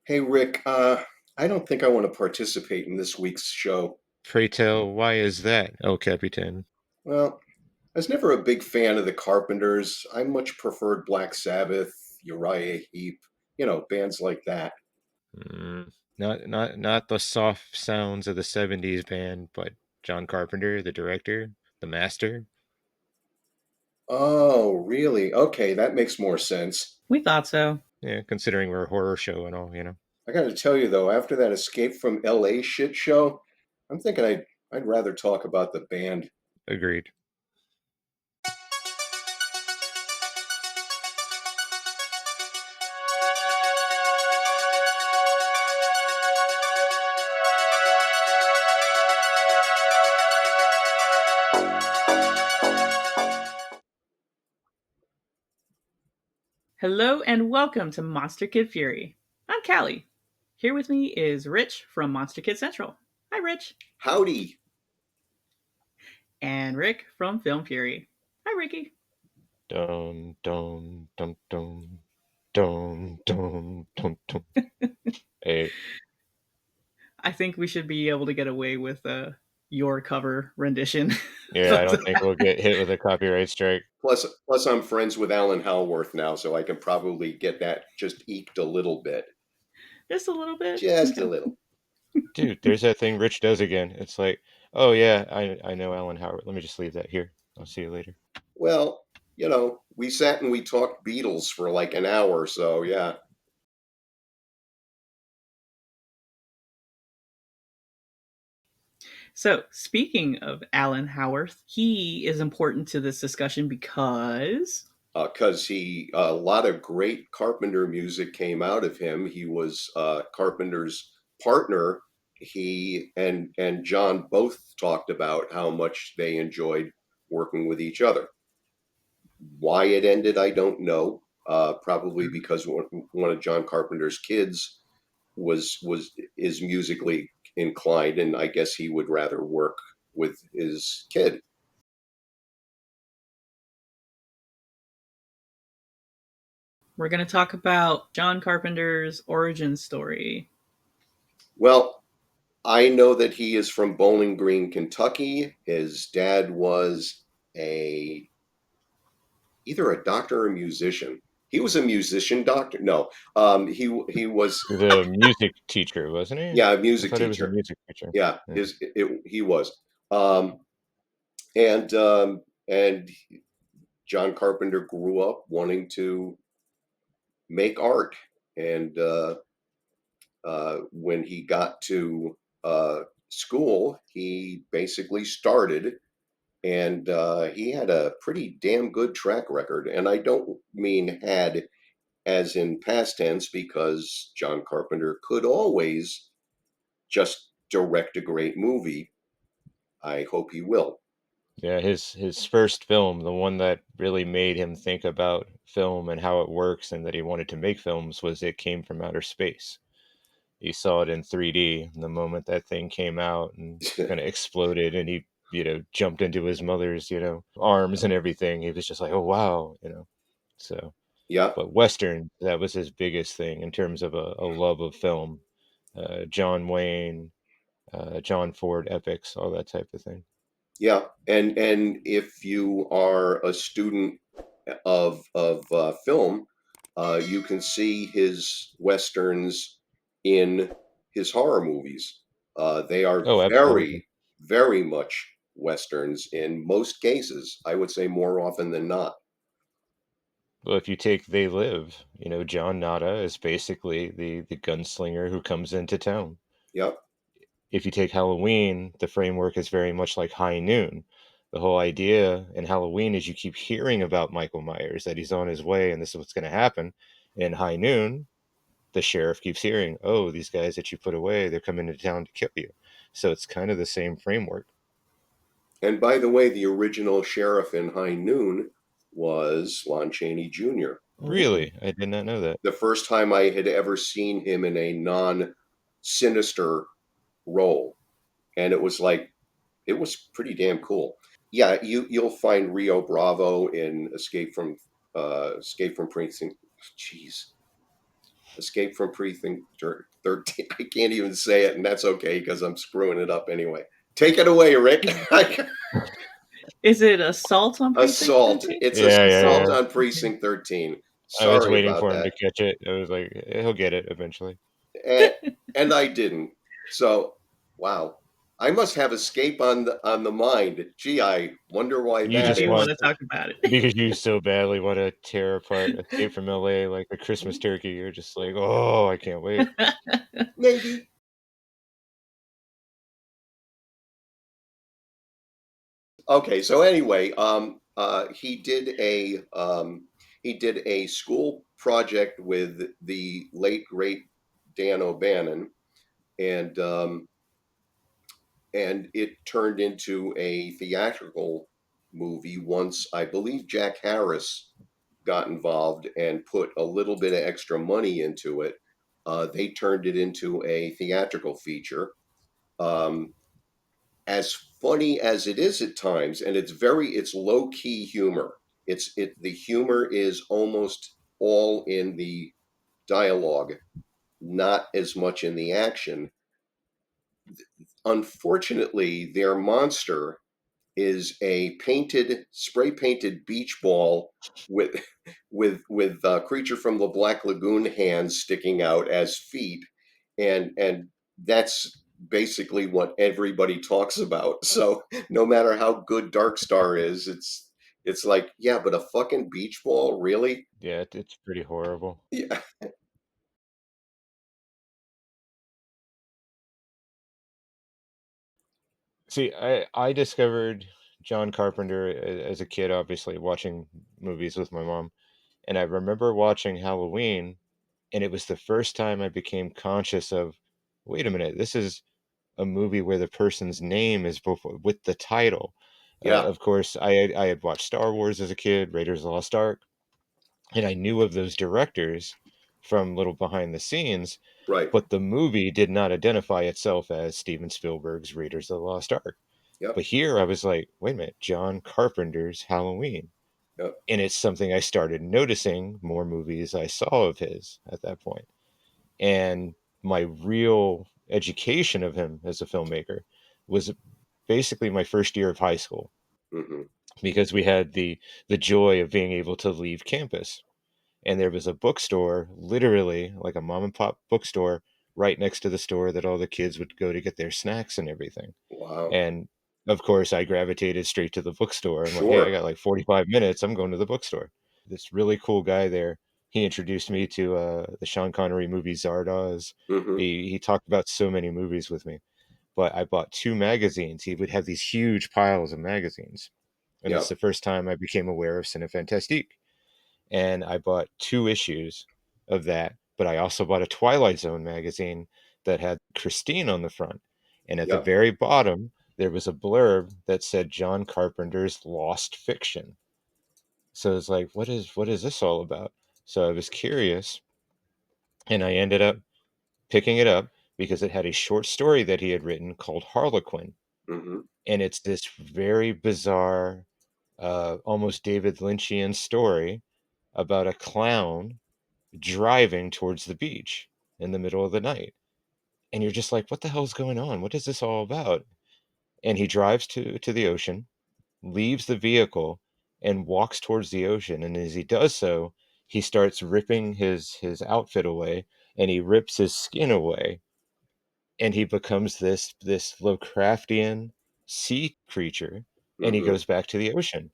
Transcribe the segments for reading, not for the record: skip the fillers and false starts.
Hey Rick, I don't think I want to participate in this week's show. Pray tell, why is that, El Capitan? Well, I was never a big fan of the Carpenters. I much preferred Black Sabbath, Uriah Heep, bands like that. Not the soft sounds of the '70s band, but John Carpenter, the director, the master. Oh, really? Okay, that makes more sense. We thought so. Yeah, considering we're a horror show and all. I got to tell you though, after that Escape from LA shit show, I'm thinking I'd rather talk about the band. Agreed. Hello and welcome to MonsterKid Fury. I'm Callie. Here with me is Rich from Monster Kid Central. Hi, Rich. Howdy. And Rick from Film Fury. Hi, Ricky. Dun dun dun dun dun dun dun dun. Hey, I think we should be able to get away with your cover rendition. yeah, I don't think we'll get hit with a copyright strike. Plus, I'm friends with Alan Hallworth now, so I can probably get that just eked a little bit. Just a little bit. Just Okay. a little. Dude, there's that thing Rich does again. It's like, oh yeah, I know Alan Howard. Let me just leave that here. I'll see you later. Well, we sat and we talked Beatles for like an hour, so yeah. So, speaking of Alan Howarth, he is important to this discussion because Because a lot of great Carpenter music came out of him. He was Carpenter's partner. He and John both talked about how much they enjoyed working with each other. Why it ended, I don't know. Probably because one of John Carpenter's kids was is musically inclined, and I guess he would rather work with his kid. we're going to talk about John Carpenter's origin story. Well, I know that he is from Bowling Green, Kentucky. His dad was a either a doctor or a musician. He was a musician doctor. No, he was The music teacher, wasn't he? yeah, a I music thought he was a teacher. music teacher. Yeah, Yeah. he was. Um, and John Carpenter grew up wanting to make art, and when he got to school, he basically started, and he had a pretty damn good track record. And I don't mean had as in past tense, because John Carpenter could always just direct a great movie. I hope he will. Yeah, his first film, the one that really made him think about film and how it works and that he wanted to make films was It Came from Outer Space. He saw it in 3D, and the moment that thing came out and kind of exploded and he, jumped into his mother's, arms and everything, he was just like, "Oh wow." So, Yeah, but Western, that was his biggest thing in terms of a love of film. John Wayne, John Ford epics, all that type of thing. yeah, and if you are a student of film, you can see his westerns in his horror movies. They are Oh, absolutely. very much westerns in most cases. I would say more often than not. Well, if you take They Live, John Nada is basically the gunslinger who comes into town. Yep. If you take Halloween, the framework is very much like High Noon. The whole idea in Halloween is you keep hearing about Michael Myers, that he's on his way and this is what's going to happen. In High Noon, the sheriff keeps hearing, oh, these guys that you put away, they're coming to town to kill you. So it's kind of the same framework. And by the way, the original sheriff in High Noon was Lon Chaney Jr. Oh, Really? I did not know that. The first time I had ever seen him in a non-sinister role, and it was pretty damn cool. Yeah, you'll find Rio Bravo in Escape from Precinct. Jeez, Escape from Precinct 13. I can't even say it, and that's okay because I'm screwing it up anyway. Take it away, Rick. Is it Assault on Precinct Assault. 13? It's Yeah, yeah, Assault yeah. Assault. on Okay. Precinct 13. I was Sorry waiting about for him to that. catch it. I was like, he'll get it eventually. And I didn't. So, wow. I must have escape on the mind. Gee, I wonder why You You that just do is. want want to talk about it. because you so badly want to tear apart Escape from LA like a Christmas turkey. You're just like, oh, I can't wait. Maybe. Okay, so anyway, he did a school project with the late great Dan O'Bannon, and it turned into a theatrical movie once I believe Jack Harris got involved and put a little bit of extra money into it. They turned it into a theatrical feature. Um, as funny as it is at times, and it's low key humor. The humor is almost all in the dialogue, not as much in the action. Unfortunately, their monster is a spray painted beach ball with creature from the Black Lagoon hands sticking out as feet, and that's basically what everybody talks about. So no matter how good Dark Star is, it's like, yeah, but a fucking beach ball, really? Yeah, it's pretty horrible. Yeah, See, I discovered John Carpenter as a kid, obviously watching movies with my mom, and I remember watching Halloween, and it was the first time I became conscious of, wait a minute, this is a movie where the person's name is with the title. yeah, Of course, I had watched Star Wars as a kid, Raiders of the Lost Ark, and I knew of those directors from little behind the scenes, right, but the movie did not identify itself as Steven Spielberg's Raiders of the Lost Ark. yep, But here I was like, wait a minute, John Carpenter's Halloween. yep, And it's something I started noticing more movies I saw of his at that point. And my real education of him as a filmmaker was basically my first year of high school hmm, because we had the joy of being able to leave campus. And there was a bookstore, literally like a mom and pop bookstore, right next to the store that all the kids would go to get their snacks and everything. wow, And of course, I gravitated straight to the bookstore. I'm like, hey, I sure, got like 45 minutes. I'm going to the bookstore. This really cool guy there, he introduced me to the Sean Connery movie Zardoz. hmm, He talked about so many movies with me. But I bought two magazines. He would have these huge piles of magazines. And it's yep, the first time I became aware of Cinefantastique. And I bought two issues of that. But I also bought a Twilight Zone magazine that had Christine on the front. And at the yep, very bottom, there was a blurb that said John Carpenter's Lost Fiction. So it's like, what is this all about? So I was curious, and I ended up picking it up because it had a short story that he had written called Harlequin. hmm, And it's this very bizarre, almost David Lynchian story about a clown driving towards the beach in the middle of the night. And you're just like, what the hell's going on? What is this all about? And he drives to the ocean, leaves the vehicle, and walks towards the ocean. And as he does so, he starts ripping his outfit away, and he rips his skin away, and he becomes this Lovecraftian sea creature, and he hmm, goes back to the ocean.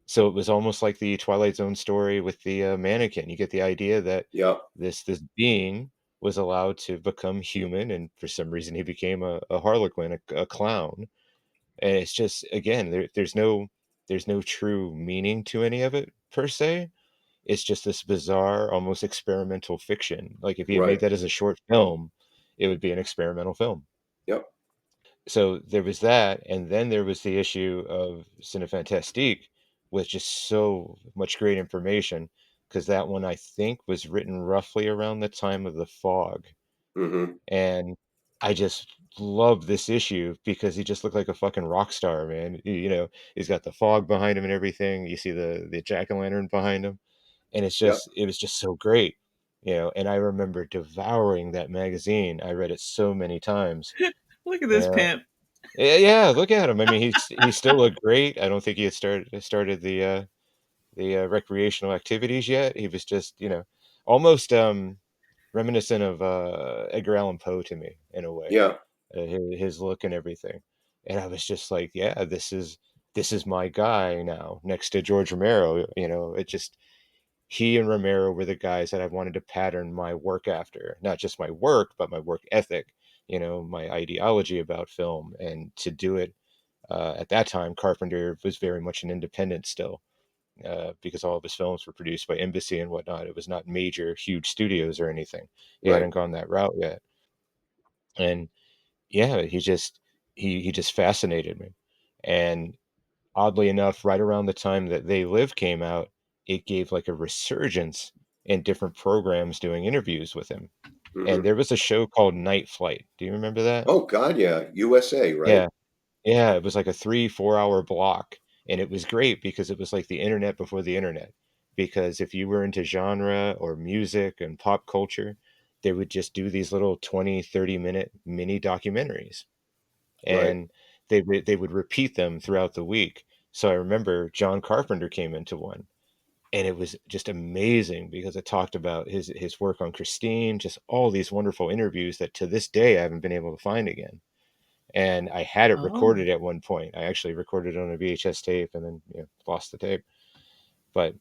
So it was almost like the Twilight Zone story with the mannequin. You get the idea that yep, this being was allowed to become human, and for some reason he became a harlequin, a clown. And it's just, again, there's no true meaning to any of it per se. It's just this bizarre, almost experimental fiction. Like if he had made right, that as a short film, it would be an experimental film. yep, So there was that, and then there was the issue of Cinefantastique with just so much great information, because that one I think was written roughly around the time of The Fog. hmm, And I just love this issue because he just looked like a fucking rock star, man. He's got the fog behind him and everything. You see the jack-o'-lantern behind him, and yep, it was just so great. And I remember devouring that magazine. I read it so many times. Look at this Yeah, pimp. yeah, yeah, look at him. I mean, he still looked great. I don't think he had started the recreational activities yet. He was just, almost reminiscent of Edgar Allan Poe to me in a way, Yeah, his look and everything. And I was just like, yeah, this is my guy now, next to George Romero. It just he and Romero were the guys that I wanted to pattern my work after, not just my work, but my work ethic. My ideology about film, and to do it at that time, Carpenter was very much an independent still, because all of his films were produced by Embassy and whatnot. It was not major, huge studios or anything. He right, hadn't gone that route yet. And yeah, he just fascinated me. And oddly enough, right around the time that They Live came out, it gave like a resurgence in different programs doing interviews with him. And hmm. there was a show called Night Flight. Do you remember that? Oh God, yeah, USA, right? Yeah. Yeah, it was like a 3-4 hour block, and it was great because it was like the internet before the internet. Because if you were into genre or music and pop culture, they would just do these little 20-30 minute mini documentaries, Right. and they would repeat them throughout the week. So I remember John Carpenter came into one, and it was just amazing because it talked about his work on Christine, just all these wonderful interviews that to this day I haven't been able to find again. And I had it Oh, recorded at one point. I actually recorded it on a VHS tape and then lost the tape. But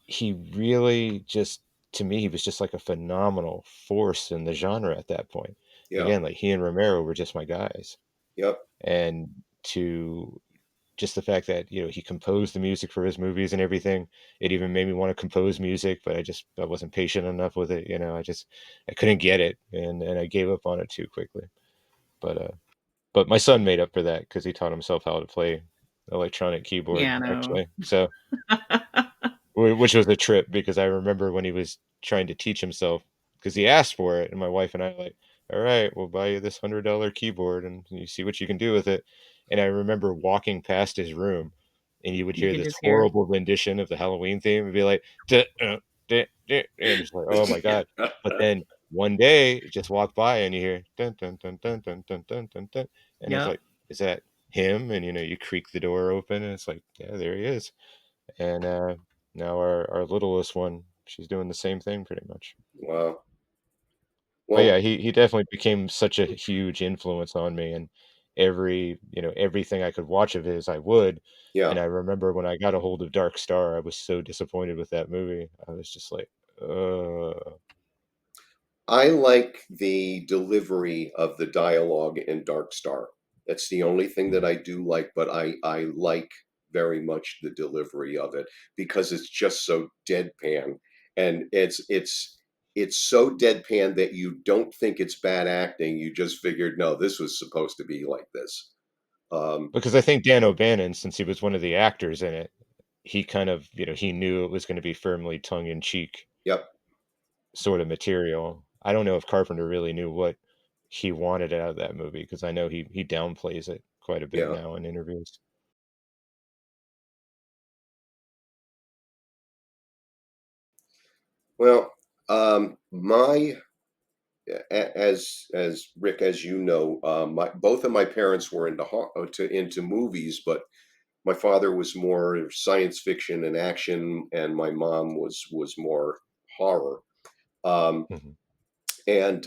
he really just, to me, he was just like a phenomenal force in the genre at that point. Yeah. Again, like he and Romero were just my guys. Yep. And to just the fact that he composed the music for his movies and everything, it even made me want to compose music, but I wasn't patient enough with it. I couldn't get it, and I gave up on it too quickly. But my son made up for that because he taught himself how to play electronic keyboard, piano. actually. So, which was a trip because I remember when he was trying to teach himself, because he asked for it, and my wife and I were like, all right, we'll buy you this $100 keyboard and you see what you can do with it. And I remember walking past his room, and you would You hear could this just hear. horrible rendition of the Halloween theme and be like, duh, duh, duh, and it's like, oh my God. But then one day, you just walk by and you hear dun dun dun dun dun dun dun dun dun, and it's Yep. like, is that him? And you creak the door open, and it's like, yeah, there he is. And now our littlest one, she's doing the same thing pretty much. Wow. But Well, yeah, he definitely became such a huge influence on me, and everything I could watch of his, I would. yeah. And I remember when I got a hold of Dark Star, I was so disappointed with that movie. I was just like, I like the delivery of the dialogue in Dark Star. That's the only thing that I do like, but I like very much the delivery of it because it's just so deadpan, and it's so deadpan that you don't think it's bad acting. You just figured, no, this was supposed to be like this. Um, because I think Dan O'Bannon, since he was one of the actors in it, he kind of, he knew it was going to be firmly tongue in cheek yep, sort of material. I don't know if Carpenter really knew what he wanted out of that movie because I know he downplays it quite a bit yeah. now in interviews. Well, my as Rick, as you know, my both of my parents were into movies, but my father was more science fiction and action, and my mom was more horror. Um, Mhm. and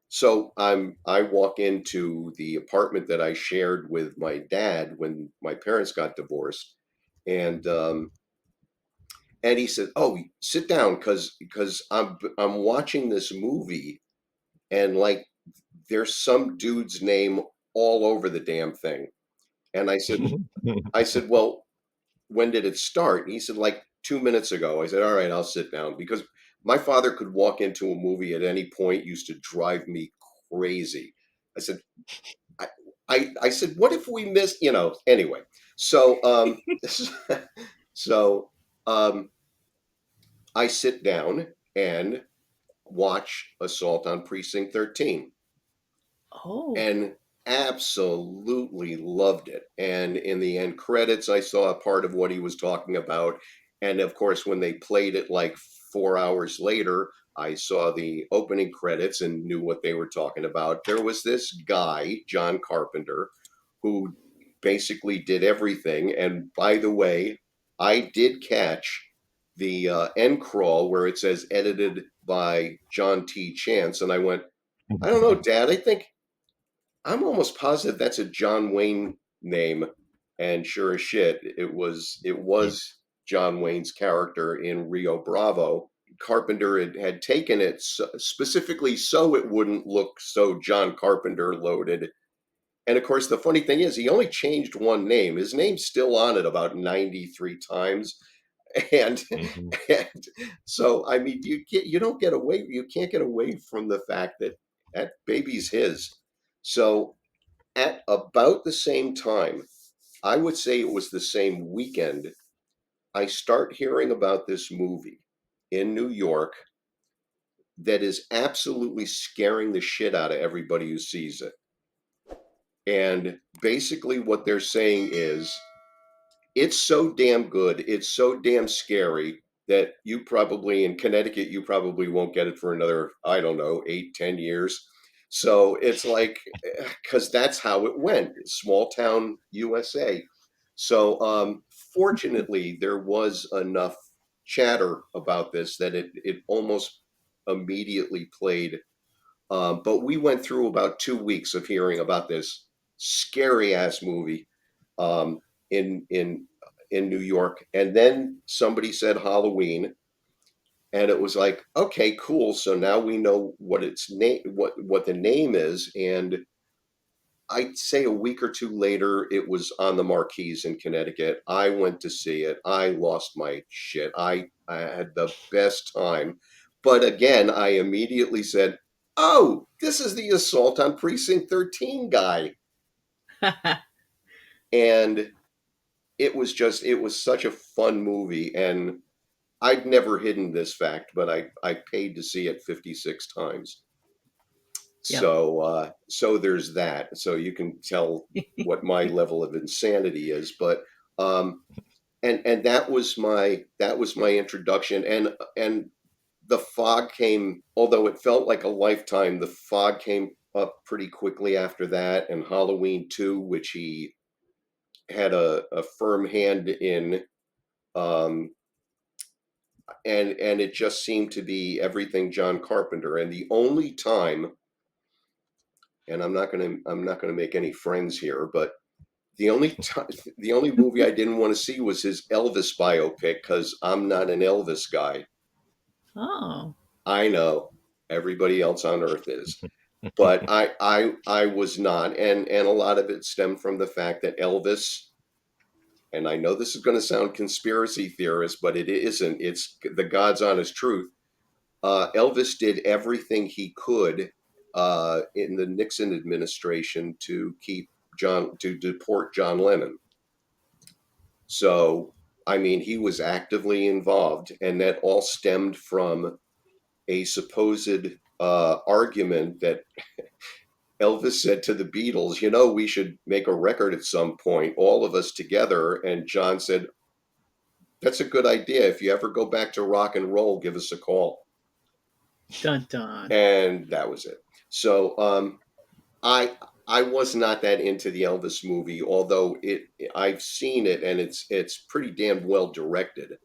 So I walk into the apartment that I shared with my dad when my parents got divorced, and he said, "Oh, sit down, because I'm watching this movie, and like there's some dude's name all over the damn thing." And I said, "Well, when did it start?" And he said, "Like 2 minutes ago." I said, "All right, I'll sit down," because my father could walk into a movie at any point, used to drive me crazy. I said, I, I said, "What if we missed?" Anyway, so so um, I sit down and watch Assault on Precinct 13, Oh, and absolutely loved it. And in the end credits, I saw a part of what he was talking about. And of course, when they played it like 4 hours later, I saw the opening credits and knew what they were talking about. There was this guy, John Carpenter, who basically did everything. And by the way, I did catch the end crawl where it says edited by John T. Chance. And I went, I don't know, Dad, I think I'm almost positive that's a John Wayne name. And sure as shit, Yeah. it was John Wayne's character in Rio Bravo. Carpenter had taken it specifically so it wouldn't look so John Carpenter loaded. And of course, the funny thing is, he only changed one name. His name's still on it about 93 times. And, Hmm. and so, I mean, you can't get away from the fact that that baby's his. So at about the same time, I would say it was the same weekend, I start hearing about this movie in New York that is absolutely scaring the shit out of everybody who sees it. And basically, what they're saying is it's so damn good, it's so damn scary that you probably in Connecticut, you probably won't get it for another, I don't know, 8, 10 years. So it's like, because that's how it went, small town USA. So fortunately, there was enough chatter about this that it almost immediately played. But we went through about 2 weeks of hearing about this scary ass movie um, in in in New York, and then somebody said Halloween, and it was like, okay, cool. So now we know what its name, what the name is, and I'd say a week or two later, it was on the marquees in Connecticut. I went to see it. I lost my shit. I had the best time. But again, I immediately said, oh, this is the assault on Precinct 13 guy. And it was such a fun movie. And I'd never hidden this fact, but I paid to see it 56 times. Yep. So there's that. So you can tell what my level of insanity is. But um, and that was my introduction. And the fog came, although it felt like a lifetime. The fog came up pretty quickly after that, and Halloween 2, which he had a firm hand in. Um, and it just seemed to be everything John Carpenter. And the only time, and I'm not gonna make any friends here, but the only time, the only movie I didn't want to see was his Elvis biopic because I'm not an Elvis guy. Oh. I know everybody else on earth is, but I was not, and a lot of it stemmed from the fact that Elvis. And I know this is going to sound conspiracy theorist, but it isn't. It's the God's honest truth. Elvis did everything he could in the Nixon administration to deport John Lennon. So, I mean, he was actively involved, and that all stemmed from a supposed argument that Elvis said to the Beatles, we should make a record at some point, all of us together. And John said, that's a good idea. If you ever go back to rock and roll, give us a call. Dun dun. And that was it. So I I was not that into the Elvis movie, although I've seen it and it's pretty damn well directed.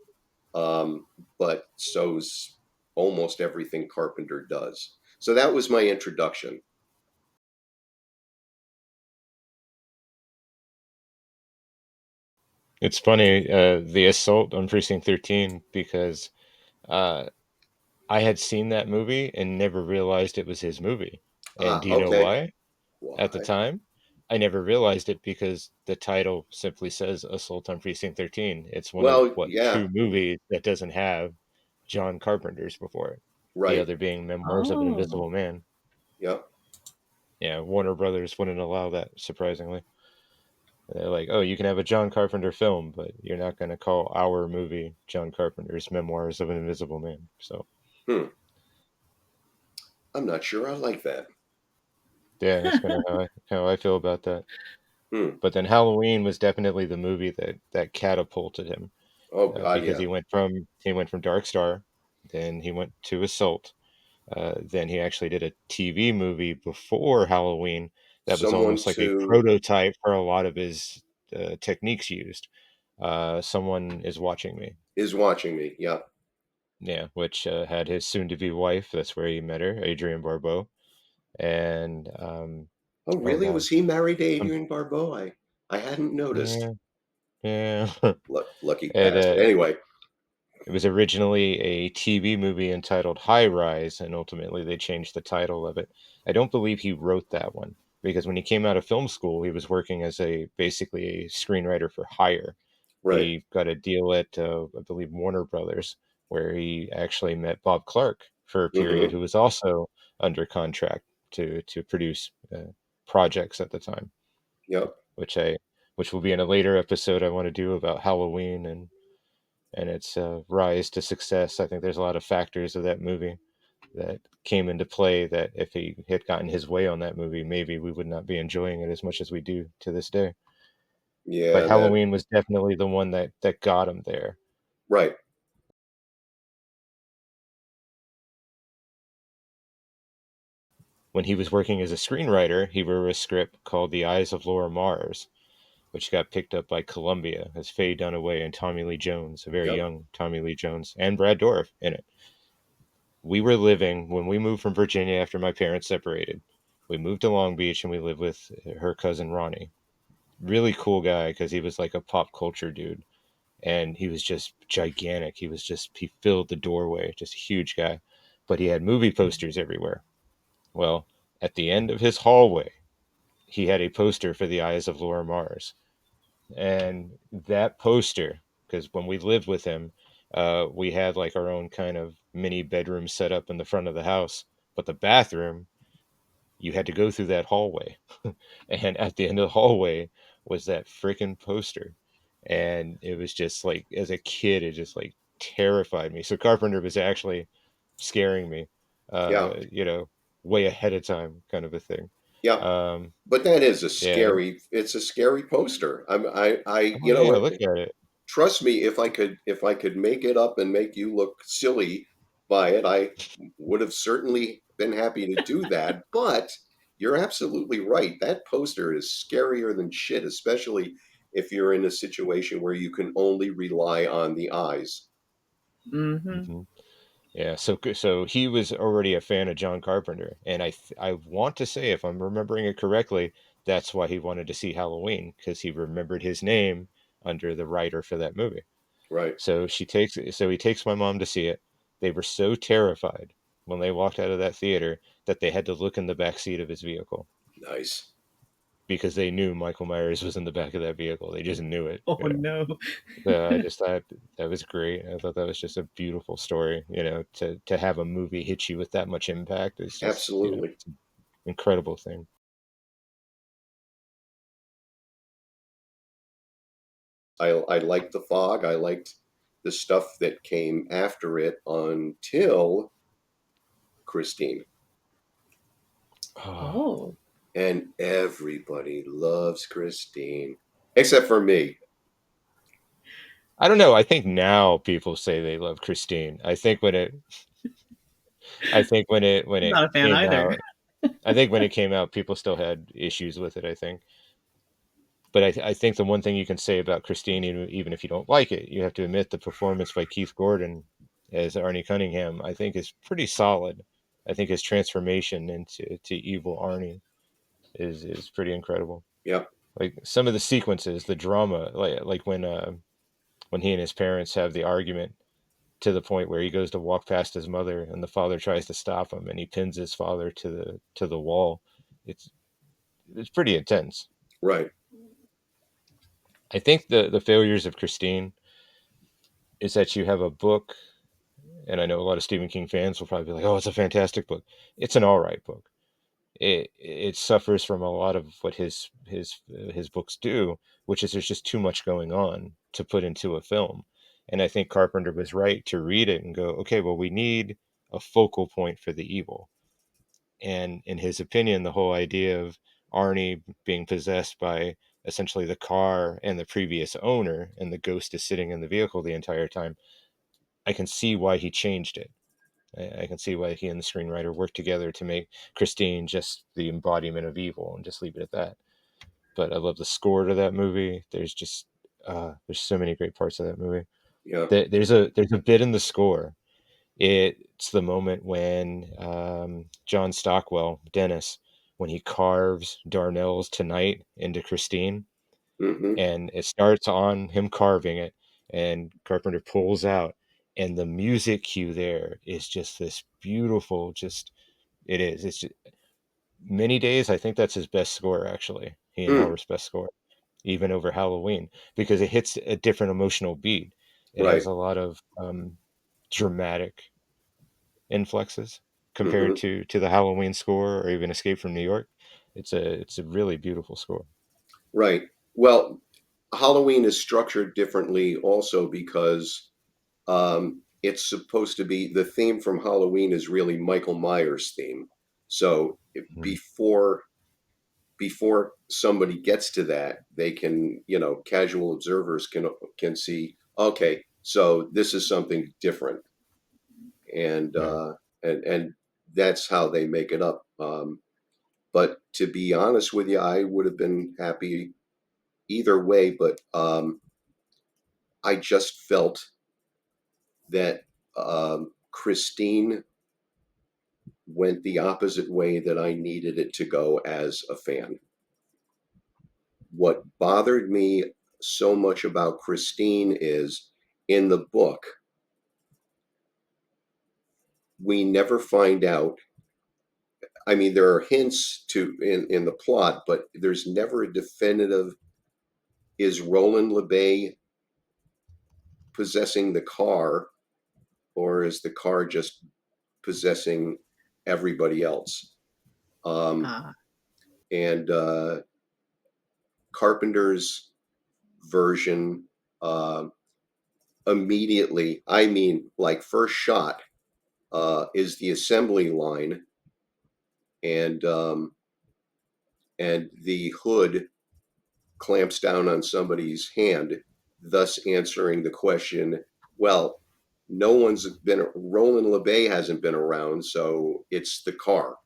Um, but so's almost everything Carpenter does. So that was my introduction. It's funny, the assault on Precinct 13, because uh, I had seen that movie and never realized it was his movie. And Ah, do you know okay. why? At the Why? time, I never realized it because the title simply says Assault on Precinct 13. It's one of, Well, yeah, 2 movies that doesn't have John Carpenter's before it. The right. other being Memoirs of an Oh. Invisible Man. Yeah. Yeah, Warner Brothers wouldn't allow that, surprisingly. They're like, oh, you can have a John Carpenter film, but you're not going to call our movie John Carpenter's Memoirs of an Invisible Man. So, Hmm. I'm not sure I like that. yeah, that's kind of how I feel about that. Hmm. But then Halloween was definitely the movie that catapulted him, Oh God, because yeah. he went from Dark Star. Then he went to Assault. Then he actually did a TV movie before Halloween that was Someone almost like a to prototype for a lot of his techniques used. Someone is watching me. is watching me. Yeah. Yeah, which had his soon-to-be wife. That's where he met her, Adrienne Barbeau. And Oh, oh really? god, Was he married to um, Adrienne Barbeau? I hadn't noticed. yeah, yeah. Lucky it bastard. Anyway, it was originally a TV movie entitled High Rise, and ultimately they changed the title of it. I don't believe he wrote that one because when he came out of film school, he was working as a basically a screenwriter for hire. right. He got a deal at I believe Warner Brothers, where he actually met Bob Clark for a period, Mm-hmm. who was also under contract to produce projects at the time, Yep. which I which will be in a later episode I want to do about Halloween and its rise to success. I think there's a lot of factors of that movie that came into play that if he had gotten his way on that movie, maybe we would not be enjoying it as much as we do to this day. But Yeah, that Halloween was definitely the one that got him there. right. When he was working as a screenwriter, he wrote a script called The Eyes of Laura Mars, which got picked up by Columbia as Faye Dunaway and Tommy Lee Jones, a very Yep. young Tommy Lee Jones, and Brad Dourif in it. We were living when we moved from Virginia after my parents separated. We moved to Long Beach and we lived with her cousin Ronnie. Really cool guy because he was like a pop culture dude and he was just gigantic. He filled the doorway, just a huge guy. But he had movie posters everywhere. Well, at the end of his hallway, he had a poster for The Eyes of Laura Mars. And that poster, because when we lived with him, we had like our own kind of mini bedroom set up in the front of the house. But the bathroom, you had to go through that hallway. And at the end of the hallway was that freaking poster. And it was just like, as a kid, it just like terrified me. So Carpenter was actually scaring me, Yeah. you know, way ahead of time, kind of a thing. Yeah. Um, But that is a yeah. scary. It's a scary poster. Oh, you know yeah. what? Look at it. Trust me, if I could make it up and make you look silly by it, I would have certainly been happy to do that. But you're absolutely right. That poster is scarier than shit, especially if you're in a situation where you can only rely on the eyes. Mm-hmm. Hmm. Yeah, so he was already a fan of John Carpenter, and I want to say, if I'm remembering it correctly, that's why he wanted to see Halloween because he remembered his name under the writer for that movie. Right. So he takes my mom to see it. They were so terrified when they walked out of that theater that they had to look in the back seat of his vehicle Nice. because they knew Michael Myers was in the back of that vehicle. They just knew it, Oh you know. no. I just thought that was great. I thought that was just a beautiful story. You know, to have a movie hit you with that much impact is just, you know, Absolutely. it's an incredible thing. I liked the fog. I liked the stuff that came after it until Christine. Oh, Oh. And everybody loves Christine, except for me. I don't know. I think now people say they love Christine. When it Not a fan came either. out, I think when it came out, people still had issues with it. I think, but I think the one thing you can say about Christine, even if you don't like it, you have to admit the performance by Keith Gordon as Arnie Cunningham, I think, is pretty solid. I think his transformation into to evil Arnie is pretty incredible. Yep. Like some of the sequences, the drama, like when he and his parents have the argument to the point where he goes to walk past his mother and the father tries to stop him and he pins his father to the wall. It's it's pretty intense. Right. I think the failures of Christine is that you have a book, and I know a lot of Stephen King fans will probably be like, "Oh, it's a fantastic book." It's an all right book. It suffers from a lot of what his books do, which is there's just too much going on to put into a film. And I think Carpenter was right to read it and go, okay, well, we need a focal point for the evil. And in his opinion, the whole idea of Arnie being possessed by essentially the car and the previous owner, and the ghost is sitting in the vehicle the entire time, I can see why he changed it. I can see why he and the screenwriter worked together to make Christine just the embodiment of evil and just leave it at that. But I love the score to that movie. There's so many great parts of that movie. Yeah. There's a bit in the score. It's the moment when John Stockwell, Dennis, when he carves Darnell's Tonight into Christine, Hmm. and it starts on him carving it, and Carpenter pulls out, and the music cue there is just this beautiful, just it is. It's just, many days. I think that's his best score, actually. He and Mm. Halvor's best score, even over Halloween, because it hits a different emotional beat. It has Right. a lot of dramatic inflexes compared Hmm. to the Halloween score or even Escape from New York. It's a really beautiful score. Right. Well, Halloween is structured differently also because it's supposed to be the theme from Halloween is really Michael Myers' theme. So Mhm. before somebody gets to that, they can, casual observers can see, okay, so this is something different, and Right. that's how they make it up. But to be honest with you, I would have been happy either way. But I just felt that Christine went the opposite way that I needed it to go as a fan. What bothered me so much about Christine is in the book, we never find out. I mean, there are hints in the plot, but there's never a definitive, is Roland LeBay possessing the car, or is the car just possessing everybody else? Um, Ah, and Carpenter's version, uh, immediately, I mean, like first shot, is the assembly line, and the hood clamps down on somebody's hand, thus answering the question. Well, no one's been. Roland LeBay hasn't been around, so it's the car,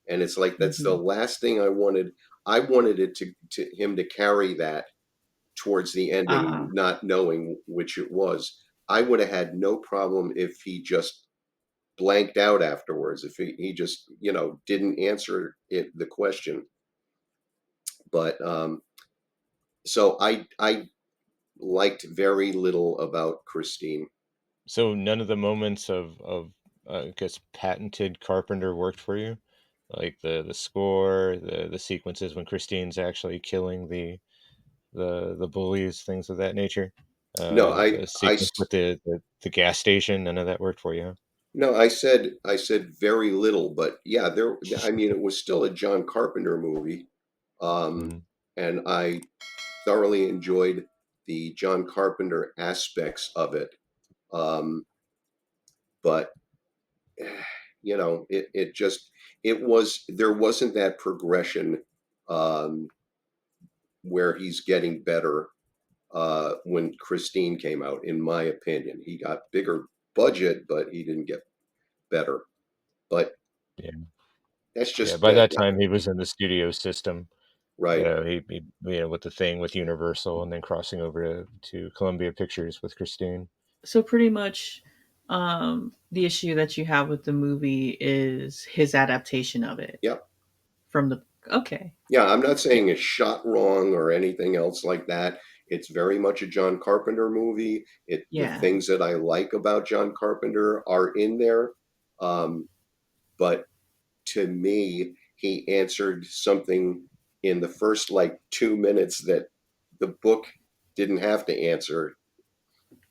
and it's like that's the mhm. last thing I wanted. I wanted it to him to carry that towards the ending, Ah, not knowing which it was. I would have had no problem if he just blanked out afterwards, if he just, didn't answer the question. But so I liked very little about Christine. So none of the moments of I guess patented Carpenter worked for you, like the score, the sequences when Christine's actually killing the bullies, things of that nature. No, The sequence with the gas station, none of that worked for you. no, I said very little, but yeah, there. I mean, it was still a John Carpenter movie, um, Mhm. and I thoroughly enjoyed the John Carpenter aspects of it. Um, but it just it was there wasn't that progression, um, where he's getting better, when Christine came out. In my opinion, he got bigger budget, but he didn't get better. But Yeah, that's yeah. just By that time, he was in the studio system. right. He with the thing with Universal, and then crossing over to Columbia Pictures with Christine. so pretty much, the issue that you have with the movie is his adaptation of it Yep. from the. Okay, Yeah, I'm not yeah, saying it's shot wrong or anything else like that. It's very much a John Carpenter movie. The yeah, things that I like about John Carpenter are in there, um, but to me, he answered something in the first like 2 minutes that the book didn't have to answer,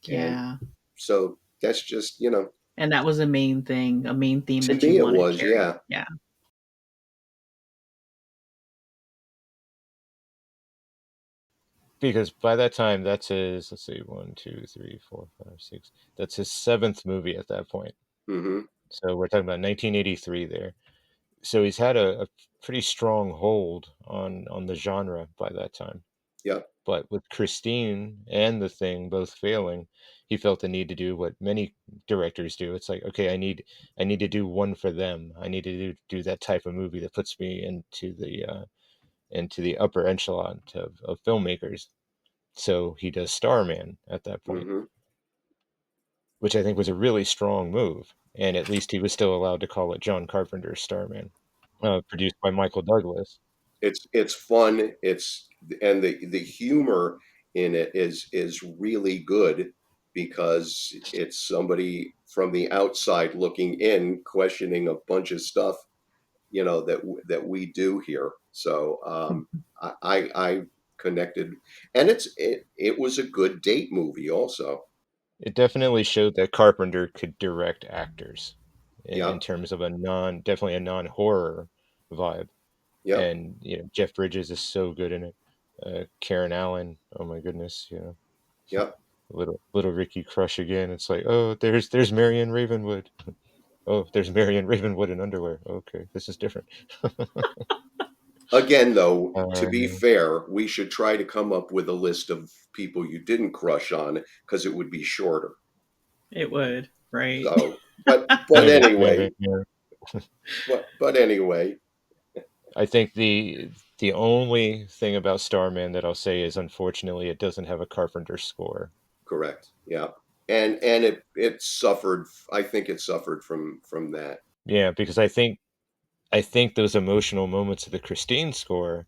and yeah. so that's just And that was a main thing, a main theme to that you me it wanted was, carried. yeah. Yeah. Because by that time, that's his. Let's see, one, two, three, four, five, six. That's his seventh movie at that point. Hmm. So we're talking about 1983 there. So he's had a pretty strong hold on the genre by that time. Yeah. But with Christine and The Thing both failing, he felt the need to do what many directors do. It's like, okay, I need to do one for them. I need to do that type of movie that puts me into the upper echelon of filmmakers. So he does Starman at that point, Hmm. which I think was a really strong move. And at least he was still allowed to call it John Carpenter's Starman, produced by Michael Douglas. It's fun. And the humor in it is really good because it's somebody from the outside looking in, questioning a bunch of stuff, that we do here. So I connected, and it was a good date movie also. It definitely showed that Carpenter could direct actors Yeah. in terms of definitely a non-horror vibe. Yep. And Jeff Bridges is so good in it. Karen Allen, oh my goodness, Yep. little Ricky Crush again. It's like, oh, there's Marion Ravenwood. Oh, there's Marion Ravenwood in underwear. Okay, this is different. Again, though, to be Um, fair, we should try to come up with a list of people you didn't crush on because it would be shorter. It would, right? So, but maybe, anyway, yeah. but anyway, I think the only thing about Starman that I'll say is unfortunately it doesn't have a Carpenter score. correct. Yeah, and it suffered. I think it suffered from that. Yeah, because I think those emotional moments of the Christine score,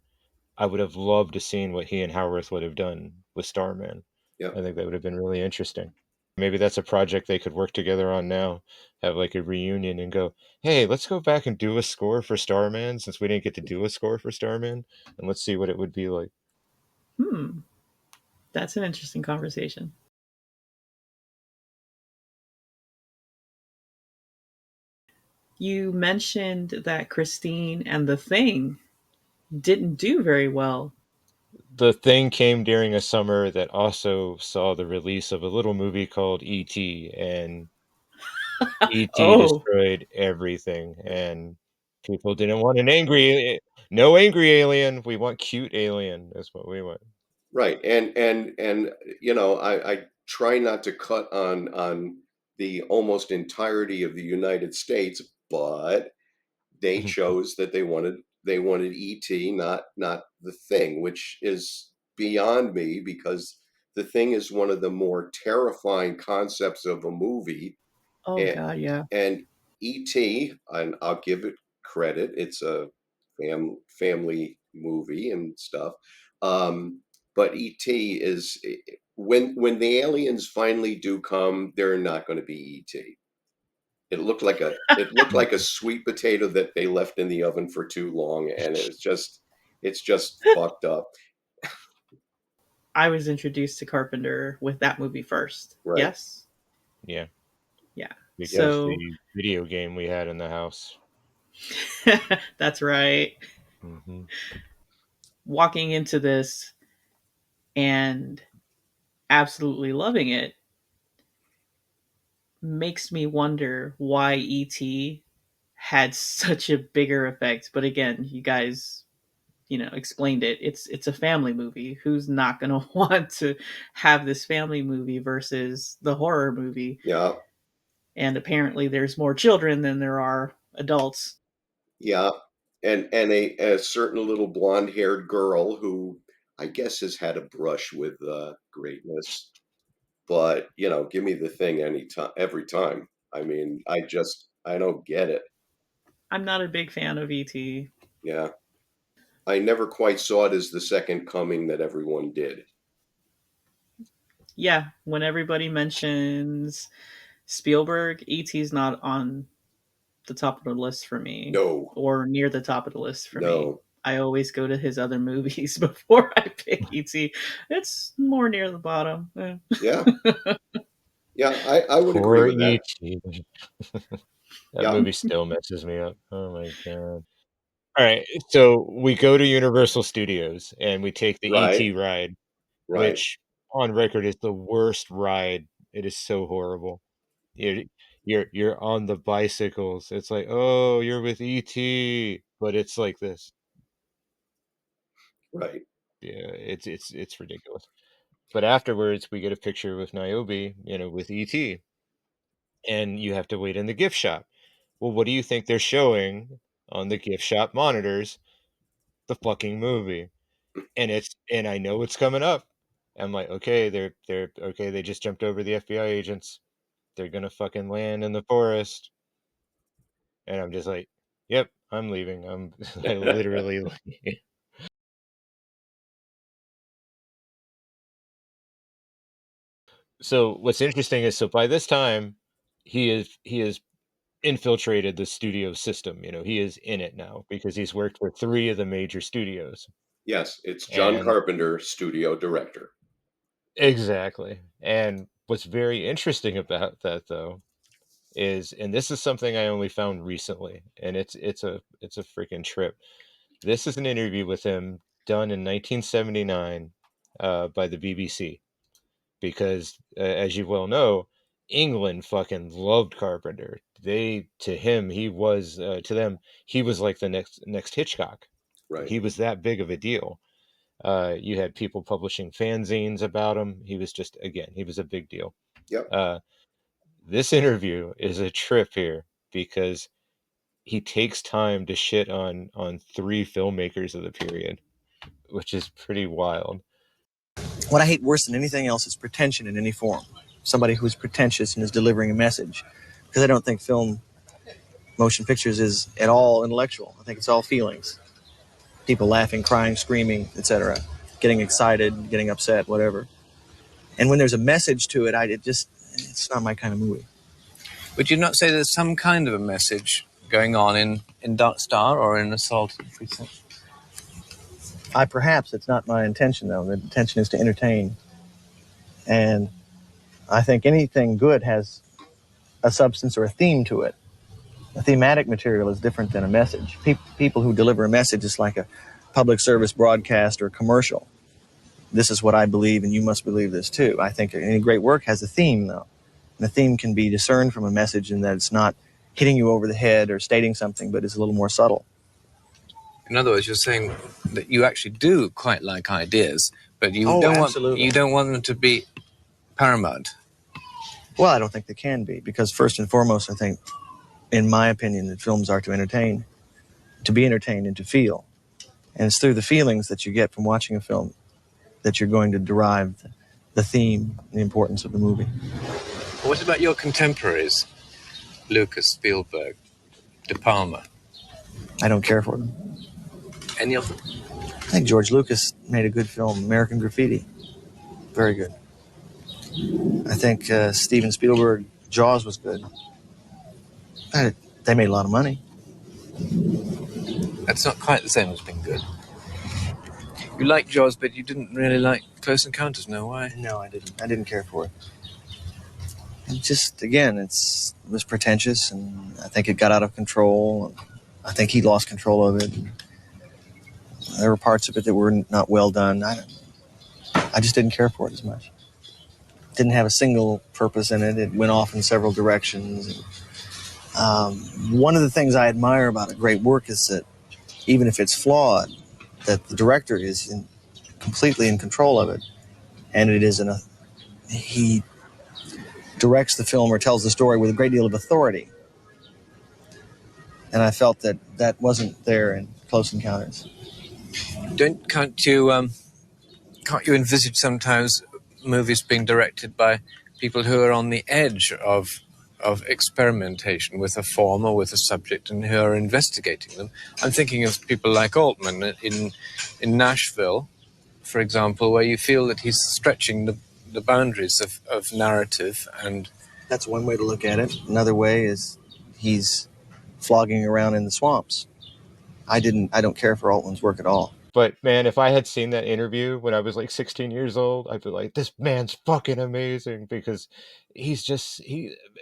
I would have loved to seen what he and Howarth would have done with Starman. Yeah. I think that would have been really interesting. Maybe that's a project they could work together on now, have like a reunion and go, hey, let's go back and do a score for Starman since we didn't get to do a score for Starman, and let's see what it would be like. Hmm, that's an interesting conversation. You mentioned that Christine and The Thing didn't do very well. The Thing came during a summer that also saw the release of a little movie called E.T., and E.T. Oh, destroyed everything, and people didn't want no angry alien. We want cute alien. Is what we want. Right. And I try not to cut on the almost entirety of the United States, but they chose that they wanted ET, not the Thing, which is beyond me because the Thing is one of the more terrifying concepts of a movie. oh and, God, yeah. and ET, and I'll give it credit, it's a family movie and stuff. um, but ET is, when the aliens finally do come, they're not going to be ET. It looked like a sweet potato that they left in the oven for too long, and it's just fucked up. I was introduced to Carpenter with that movie first. Right. Yes? Yeah, Yeah. because So the video game we had in the house. that's right. Hmm. Walking into this and absolutely loving it makes me wonder why ET had such a bigger effect. But again, you guys, explained it. It's a family movie. Who's not going to want to have this family movie versus the horror movie? Yeah. And apparently there's more children than there are adults. Yeah. And a certain little blonde-haired girl who I guess has had a brush with greatness, but give me the Thing anytime, every time. I mean, I don't get it. I'm not a big fan of ET. Yeah. I never quite saw it as the second coming that everyone did. Yeah, when everybody mentions Spielberg, ET's not on the top of the list for me No. or near the top of the list for me. No. I always go to his other movies before I pick ET. It's more near the bottom. Yeah. Yeah, I would agree Poor with that. E.T. That Yeah. movie still messes me up. Oh my god. All right, so we go to Universal Studios and we take the Right. ET ride, Right. which on record is the worst ride. It is so horrible. You're you're on the bicycles. It's like, "Oh, you're with ET," but it's like this. Right. Yeah, it's ridiculous. But afterwards, we get a picture with Niobe, with ET, and you have to wait in the gift shop. Well, what do you think they're showing on the gift shop monitors? The fucking movie. And I know it's coming up. I'm like, okay, they're okay, they just jumped over the FBI agents. They're gonna fucking land in the forest. And I'm just like, yep, I'm leaving. I literally So what's interesting is, so by this time he is infiltrated the studio system. He is in it now because he's worked for three of the major studios. Yes, it's John And Carpenter, studio director. exactly. And what's very interesting about that, though, is, and this is something I only found recently, and it's a freaking trip. This is an interview with him done in 1979 by the BBC, because as you well know, England fucking loved Carpenter. To him, he was to them, he was like the next Hitchcock. Right. He was that big of a deal. You had people publishing fanzines about him. He was just, again, he was a big deal. Yep. Uh, this interview is a trip here because he takes time to shit on three filmmakers of the period, which is pretty wild. What I hate worse than anything else is pretension in any form. Somebody who's pretentious and is delivering a message. Because I don't think motion pictures is at all intellectual. I think it's all feelings. People laughing, crying, screaming, etc. Getting excited, getting upset, whatever. And when there's a message to it, it's not my kind of movie. Would you not say there's some kind of a message going on in Dark Star or in Assault at the Precinct? Perhaps it's not my intention, though. The intention is to entertain. And I think anything good has a substance or a theme to it. A thematic material is different than a message. People who deliver a message is like a public service broadcast or commercial. This is what I believe, and you must believe this too. I think any great work has a theme, though. And the theme can be discerned from a message in that it's not hitting you over the head or stating something, but it's a little more subtle. In other words, you're saying that you actually do quite like ideas, but you absolutely. don't want them to be paramount. Well, I don't think they can be, because first and foremost, I think, in my opinion, that films are to entertain, to be entertained and to feel. And it's through the feelings that you get from watching a film that you're going to derive the theme, the importance of the movie. What about your contemporaries? Lucas, Spielberg, De Palma. I don't care for them. Any of them? I think George Lucas made a good film, American Graffiti. Very good. I think Steven Spielberg, Jaws was good. They made a lot of money. That's not quite the same as being good. You liked Jaws, but you didn't really like Close Encounters, no? Why? No, I didn't. I didn't care for it. And just, again, it was pretentious, and I think it got out of control. And I think he lost control of it. And there were parts of it that were not well done. I just didn't care for it as much. It didn't have a single purpose in it. It went off in several directions. One of the things I admire about a great work is that even if it's flawed, that the director is completely in control of it, and he directs the film or tells the story with a great deal of authority. And I felt that wasn't there in Close Encounters. Can't you envisage sometimes movies being directed by people who are on the edge of experimentation with a form or with a subject and who are investigating them? I'm thinking of people like Altman in Nashville, for example, where you feel that he's stretching the boundaries of narrative. And that's one way to look at it. Another way is he's flogging around in the swamps. I don't care for Altman's work at all. But man, if I had seen that interview when I was like 16 years old, I'd be like, this man's fucking amazing, because I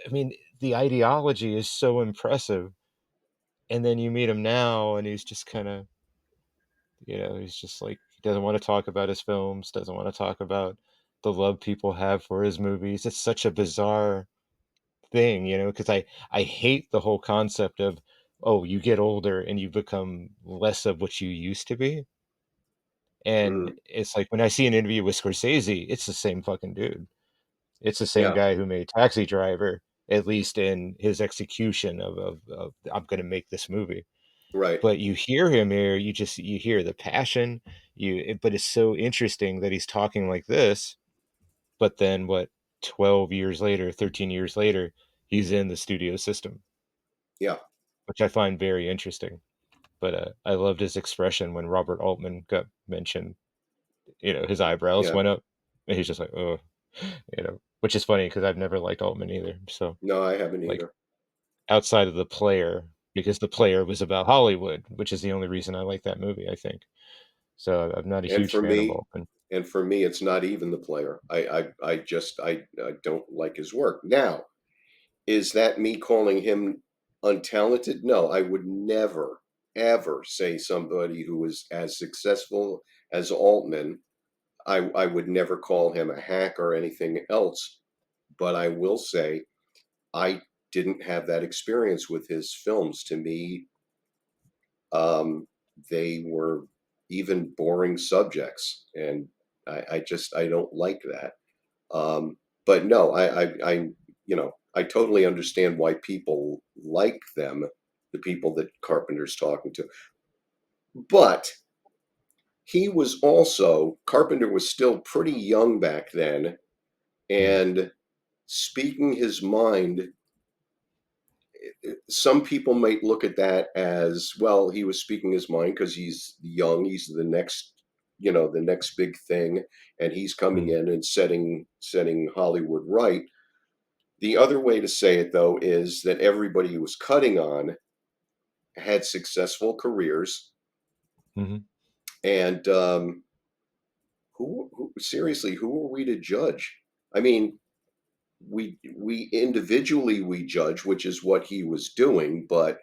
mean, the ideology is so impressive. And then you meet him now and he's just kind of, he's just like, he doesn't want to talk about his films, doesn't want to talk about the love people have for his movies. It's such a bizarre thing, because I hate the whole concept of, oh, you get older and you become less of what you used to be. And Mm, it's like when I see an interview with Scorsese, it's the same fucking dude. It's the same yeah, guy who made Taxi Driver, at least in his execution of I'm going to make this movie. right. But you hear him here, you hear the passion. But it's so interesting that he's talking like this. But then what? 12 years later, 13 years later, he's in the studio system, Yeah, which I find very interesting. But I loved his expression when Robert Altman got mentioned. His eyebrows yeah. went up, and he's just like, oh, which is funny because I've never liked Altman either. So, No, I haven't like, either. outside of The Player, because The Player was about Hollywood, which is the only reason I like that movie, I think. So I'm not a And huge for fan of me, Altman. it's not even the player. I don't like his work. Now, is that me calling him untalented? No, I would never, ever say somebody who is as successful as Altman. I would never call him a hack or anything else. But I will say I didn't have that experience with his films. To me, um, they were even boring subjects, and I don't like that. But no, I totally understand why people like them, the people that Carpenter's talking to. But Carpenter was still pretty young back then, Mm, and speaking his mind, some people might look at that as, well, he was speaking his mind because he's young, he's the next big thing, and he's coming mm, in and setting Hollywood right. The other way to say it, though, is that everybody he was cutting on had successful careers, mhm. and who seriously, who are we to judge? I mean, we individually we judge, which is what he was doing, but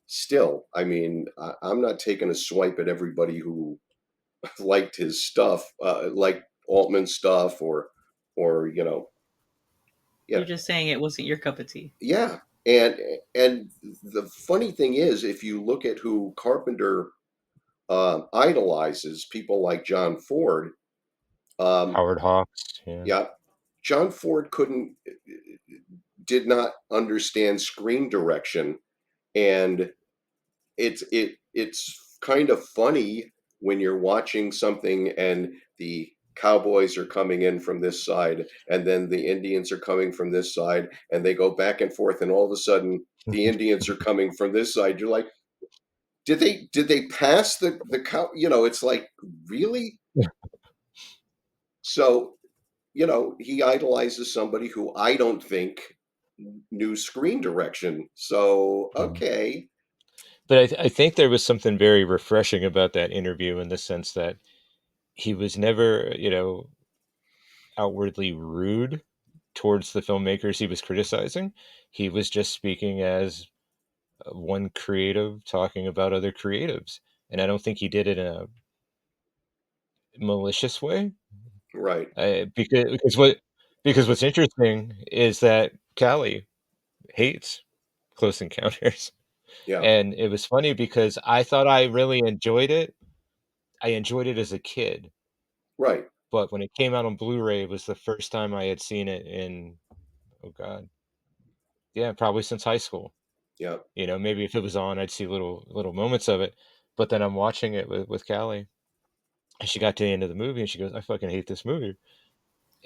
still, I mean, I'm not taking a swipe at everybody who liked his stuff, like Altman stuff, or yeah, You're just saying it wasn't your cup of tea. yeah. And the funny thing is, if you look at who Carpenter idolizes, people like John Ford. Um, Howard Hawks, yeah. yeah, John Ford did not understand screen direction, and it's kind of funny when you're watching something and the cowboys are coming in from this side and then the Indians are coming from this side and they go back and forth and all of a sudden the Indians are coming from this side. You're like, did they pass the cow? It's like, really? So, he idolizes somebody who I don't think knew screen direction. So, Mhm. okay. But I think there was something very refreshing about that interview in the sense that he was never, outwardly rude towards the filmmakers he was criticizing. He was just speaking as one creative talking about other creatives. And I don't think he did it in a malicious way. Right. Because what's interesting is that Callie hates Close Encounters. Yeah. And it was funny because I thought I really enjoyed it. I enjoyed it as a kid, Right. but when it came out on Blu-ray, it was the first time I had seen it in, oh God, yeah, probably since high school. Yeah. Maybe if it was on, I'd see little moments of it. But then I'm watching it with Callie, and she got to the end of the movie, and she goes, "I fucking hate this movie."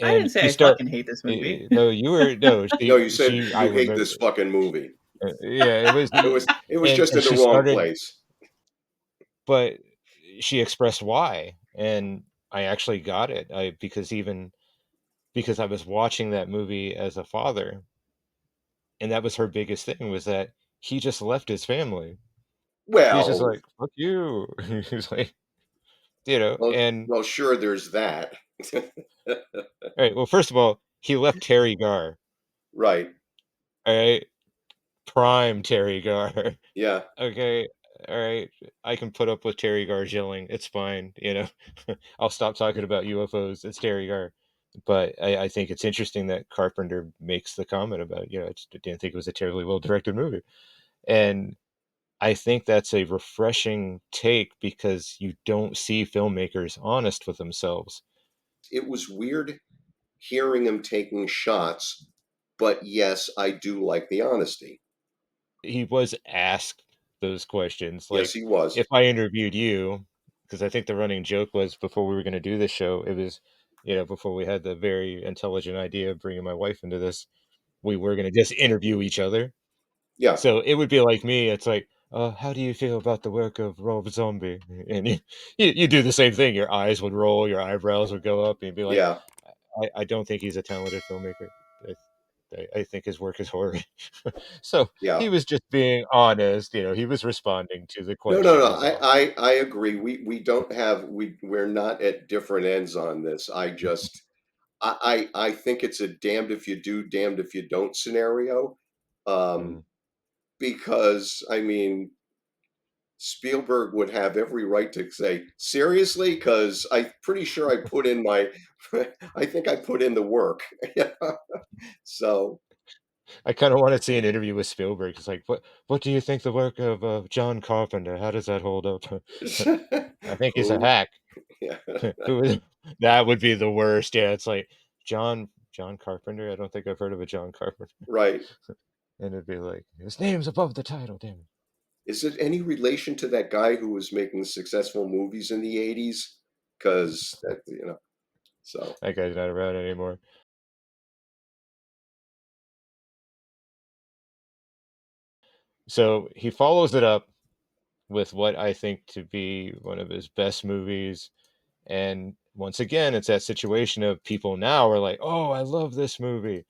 I didn't And say you I start, fucking hate this movie. no, you were no, No, you said I you hate remember, this fucking movie. yeah, it was, It was and just in the she wrong started, place. but she expressed why, and I actually got it. Because I was watching that movie as a father, and that was her biggest thing was that he just left his family. He's just Well, like, "Fuck you." He's like, well, and well, sure, there's that. all right, well, first of all, he left Terry Garr. Right. All right, prime Terry Garr. Yeah. Okay, all right, I can put up with Terry Garr yelling. It's fine. I'll stop talking about UFOs. It's Terry Garr. But I think it's interesting that Carpenter makes the comment about, I just didn't think it was a terribly well directed movie. And I think that's a refreshing take because you don't see filmmakers honest with themselves. It was weird hearing him taking shots, but yes, I do like the honesty. He was asked those questions. Yes, Like, he was. if I interviewed you, because I think the running joke was before we were going to do this show, it was, before we had the very intelligent idea of bringing my wife into this, we were going to just interview each other. Yeah, So it would be like me. It's like, how do you feel about the work of Rob Zombie? And you do the same thing. Your eyes would roll, your eyebrows would go up, and you'd be like, yeah, I don't think he's a talented filmmaker. I think his work is horrible. So yeah. he was just being honest. He was responding to the No, no, question. no. Is all. I agree. We don't have we're not at different ends on this. I think it's a damned if you do, damned if you don't scenario. Mm. Because I mean, Spielberg would have every right to say, seriously, because I'm pretty sure I put in my, I think I put in the work. So, I kind of want to see an interview with Spielberg. It's like, what do you think the work of John Carpenter? How does that hold up? I think he's a who? hack. Yeah, Who is that? Would be the worst. Yeah, it's like John Carpenter. I don't think I've heard of a John Carpenter. right. And it'd be like his name's above the title. Damn it! Is it any relation to that guy who was making successful movies in the 80s? Because so That guy's not around anymore. So he follows it up with what I think to be one of his best movies. And once again, it's that situation of people now are like, "Oh, I love this movie."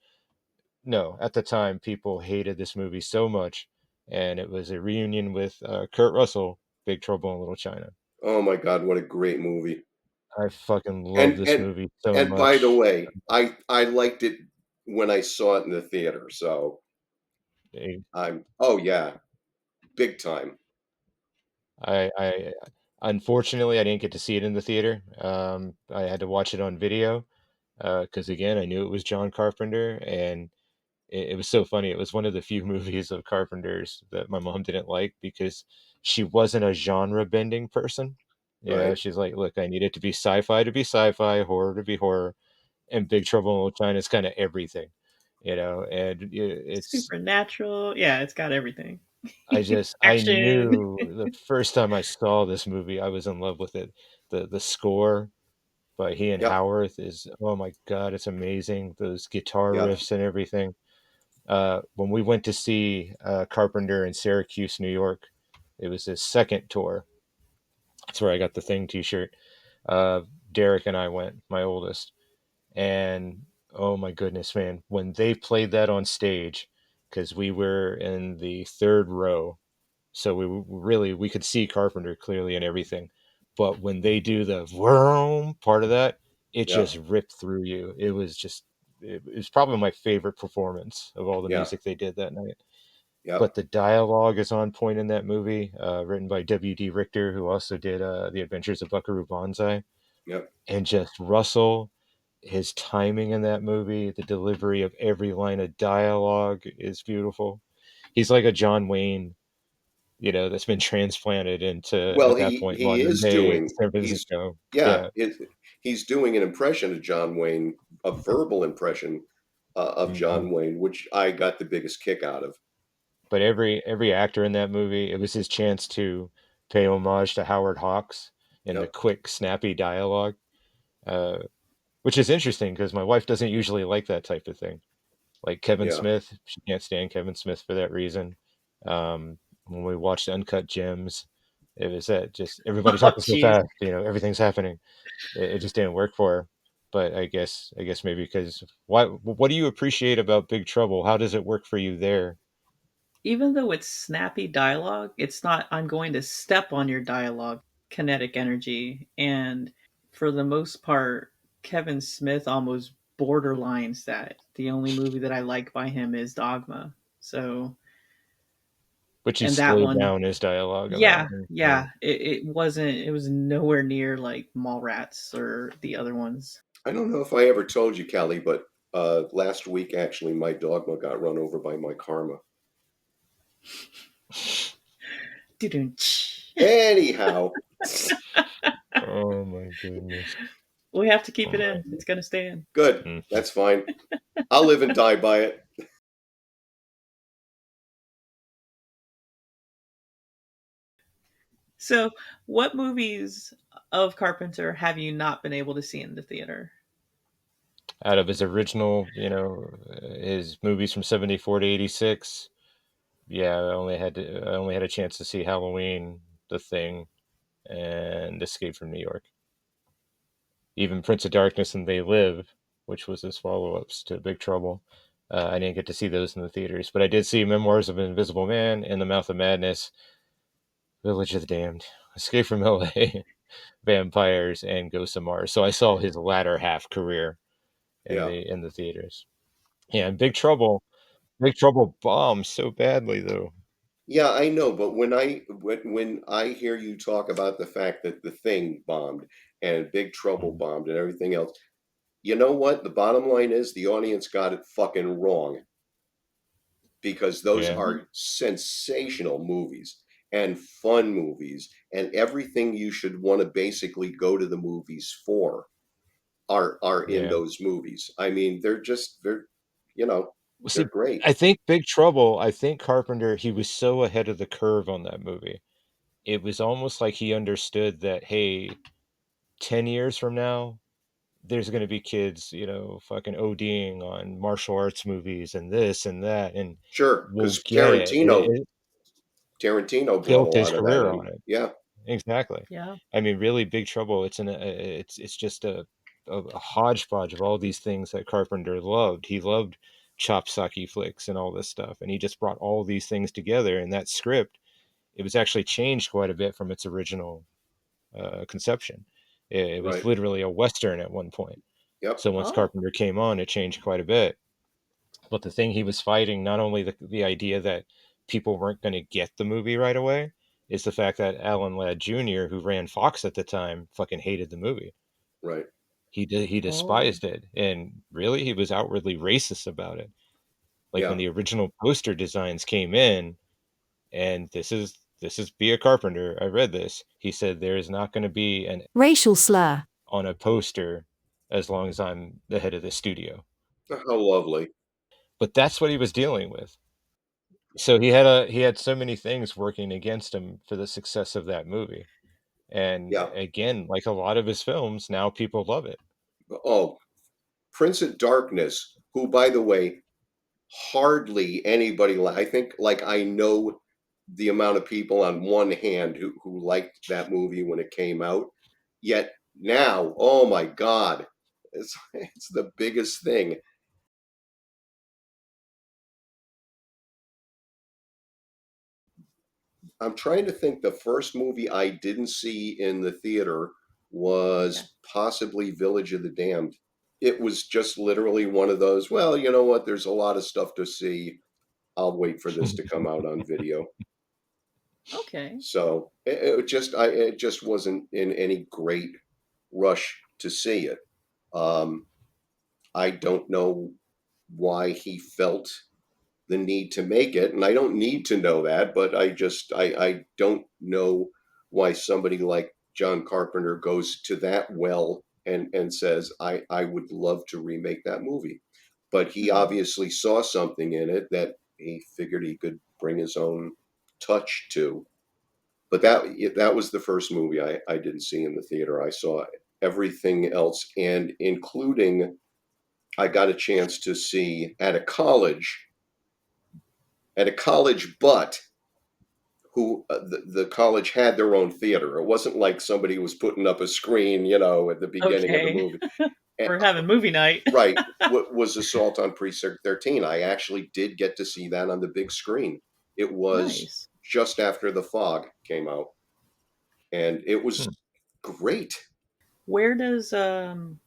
No, at the time, people hated this movie so much, and it was a reunion with Kurt Russell, Big Trouble in Little China. oh my God, what a great movie. I fucking love And this and movie so and by the much. way, I liked it when I saw it in the theater. So Eh, oh yeah, big time. I unfortunately I didn't get to see it in the theater. I had to watch it on video because again I knew it was John Carpenter, and it was so funny. It was one of the few movies of Carpenter's that my mom didn't like because she wasn't a genre bending person. Right. She's like, look, I need it to be sci-fi to be sci-fi, horror to be horror, and Big Trouble in Little China is kind of everything. And it's Supernatural. Yeah, it's got everything. I Action. knew the first time I saw this movie, I was in love with it. The score by he and Yep. Howarth is, oh my God, it's amazing. Those guitar Yep. riffs and everything. When we went to see Carpenter in Syracuse, New York, it was his second tour. That's where I got the Thing T-shirt. Uh, Derek and I went, my oldest, and oh my goodness, man, when they played that on stage, because we were in the third row, so we could see Carpenter clearly and everything. But when they do the vroom part of that, it Yep. just ripped through you. It was probably my favorite performance of all the Yep. music they did that night. Yep. But the dialogue is on point in that movie, written by W.D. Richter, who also did The Adventures of Buckaroo Banzai. Yep. And just Russell, his timing in that movie, the delivery of every line of dialogue is beautiful. He's like a John Wayne, that's been transplanted into, Well, at that point, he modern is day doing San he's Francisco. yeah, Yeah. he's doing an impression of John Wayne, a verbal impression of Mhm. John Wayne, which I got the biggest kick out of. But every actor in that movie, it was his chance to pay homage to Howard Hawks in the Yep. quick, snappy dialogue, uh, which is interesting because my wife doesn't usually like that type of thing. Like Kevin Yeah. Smith, she can't stand Kevin Smith for that reason. When we watched Uncut Gems, it was that just everybody Oh, talking so jeez. fast, everything's happening. It just didn't work for her. But I guess maybe because what do you appreciate about Big Trouble? How does it work for you there? Even though it's snappy dialogue, it's not, I'm going to step on your dialogue, kinetic energy. And for the most part, Kevin Smith almost borderlines that. The only movie that I like by him is Dogma. So, But you and that slowed one, down his dialogue on that yeah, one. Yeah. yeah, it was nowhere near like Mallrats or the other ones. I don't know if I ever told you, Callie, but last week actually my dogma got run over by my karma. Anyhow, Oh my goodness. We have to keep it in. It's going to stay in. good. Mm. That's fine. I'll live and die by it. So, what movies of Carpenter have you not been able to see in the theater? Out of his original, his movies from 74 to 86, yeah, I only had a chance to see Halloween, The Thing, and Escape from New York. Even Prince of Darkness and They Live, which was his follow-ups to Big Trouble. I didn't get to see those in the theaters, but I did see Memoirs of an Invisible Man, In the Mouth of Madness, Village of the Damned, Escape from LA, Vampires, and Ghosts of Mars. So I saw his latter half career Yeah. in the theaters. Yeah, and Big Trouble bombed so badly though. Yeah, I know, but when I hear you talk about the fact that The Thing bombed and Big Trouble Mm. bombed and everything else, you know what? The bottom line is the audience got it fucking wrong because those Yeah, Mhm. are sensational movies and fun movies and everything you should want to basically go to the movies for are in yeah. those movies. I mean, they're you know, Well, they're see, great. I think Big Trouble. I think Carpenter. He was so ahead of the curve on that movie. It was almost like he understood that, hey, 10 years from now, there's going to be kids, fucking ODing on martial arts movies and this and that, and Sure, we'll because get it. Tarantino brought a Built his lot of that career in. on it. Yeah, Exactly. Yeah. I mean, really, Big Trouble. It's just a hodgepodge of all these things that Carpenter loved. He loved chopsaki flicks and all this stuff, and he just brought all these things together. And that script, it was actually changed quite a bit from its original conception. It was right. literally a western at one point. Yep, So once Oh. Carpenter came on, it changed quite a bit. But the thing he was fighting, not only the idea that people weren't going to get the movie right away, is the fact that Alan Ladd Jr., who ran Fox at the time, fucking hated the movie. right. He Oh. despised it, and really, he was outwardly racist about it. Like when Yeah. the original poster designs came in, and this is Bia Carpenter. I read this. He said there is not going to be an Racial slur. on a poster as long as I'm the head of the studio. How lovely. But that's what he was dealing with. So he had so many things working against him for the success of that movie. And Yeah. again, like a lot of his films, now people love it. Oh, Prince of Darkness, who, by the way, hardly anybody I think, like, I know the amount of people on one hand who liked that movie when it came out, yet now, oh my god, it's the biggest thing. I'm trying to think the first movie I didn't see in the theater Okay. was possibly Village of the Damned. It was just literally one of those, well, you know what? There's a lot of stuff to see. I'll wait for this to come out on video. Okay. So it just wasn't in any great rush to see it. Um, I don't know why he felt the need to make it, and I don't need to know that, but I don't know why somebody like John Carpenter goes to that well and says I would love to remake that movie. But he Hmm. obviously saw something in it that he figured he could bring his own touch to. But that was the first movie I didn't see in the theater. I saw everything else, and including I got a chance to see at a college, but who the college had their own theater. It wasn't like somebody was putting up a screen, at the beginning of the Okay. movie. And, We're having movie night. right, what was Assault on Precinct 13? I actually did get to see that on the big screen. It was Nice. just after The Fog came out, and it Hmm. was great. Where does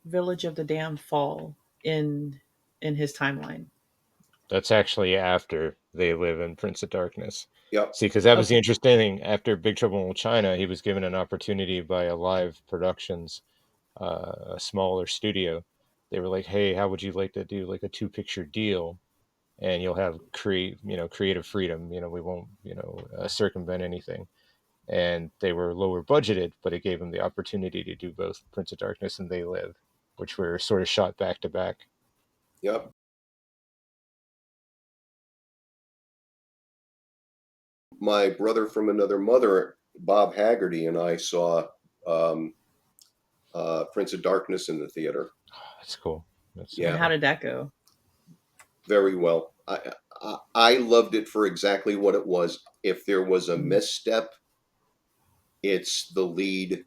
Village of the Damned fall in his timeline? That's actually after They Live in Prince of Darkness. Yep. See, because that was the Okay. interesting thing. After Big Trouble in Little China, he was given an opportunity by a Live Productions, a smaller studio. They were like, "Hey, how would you like to do like a two-picture deal, and you'll have creative freedom. We won't circumvent anything." and they were lower budgeted, but it gave them the opportunity to do both Prince of Darkness and They Live, which were sort of shot back to back. Yep. My brother from another mother, Bob Haggerty, and I saw um, Prince of Darkness in the theater. That's cool. That's Yeah. And how did that go? Very well. I loved it for exactly what it was. If there was a misstep, it's the lead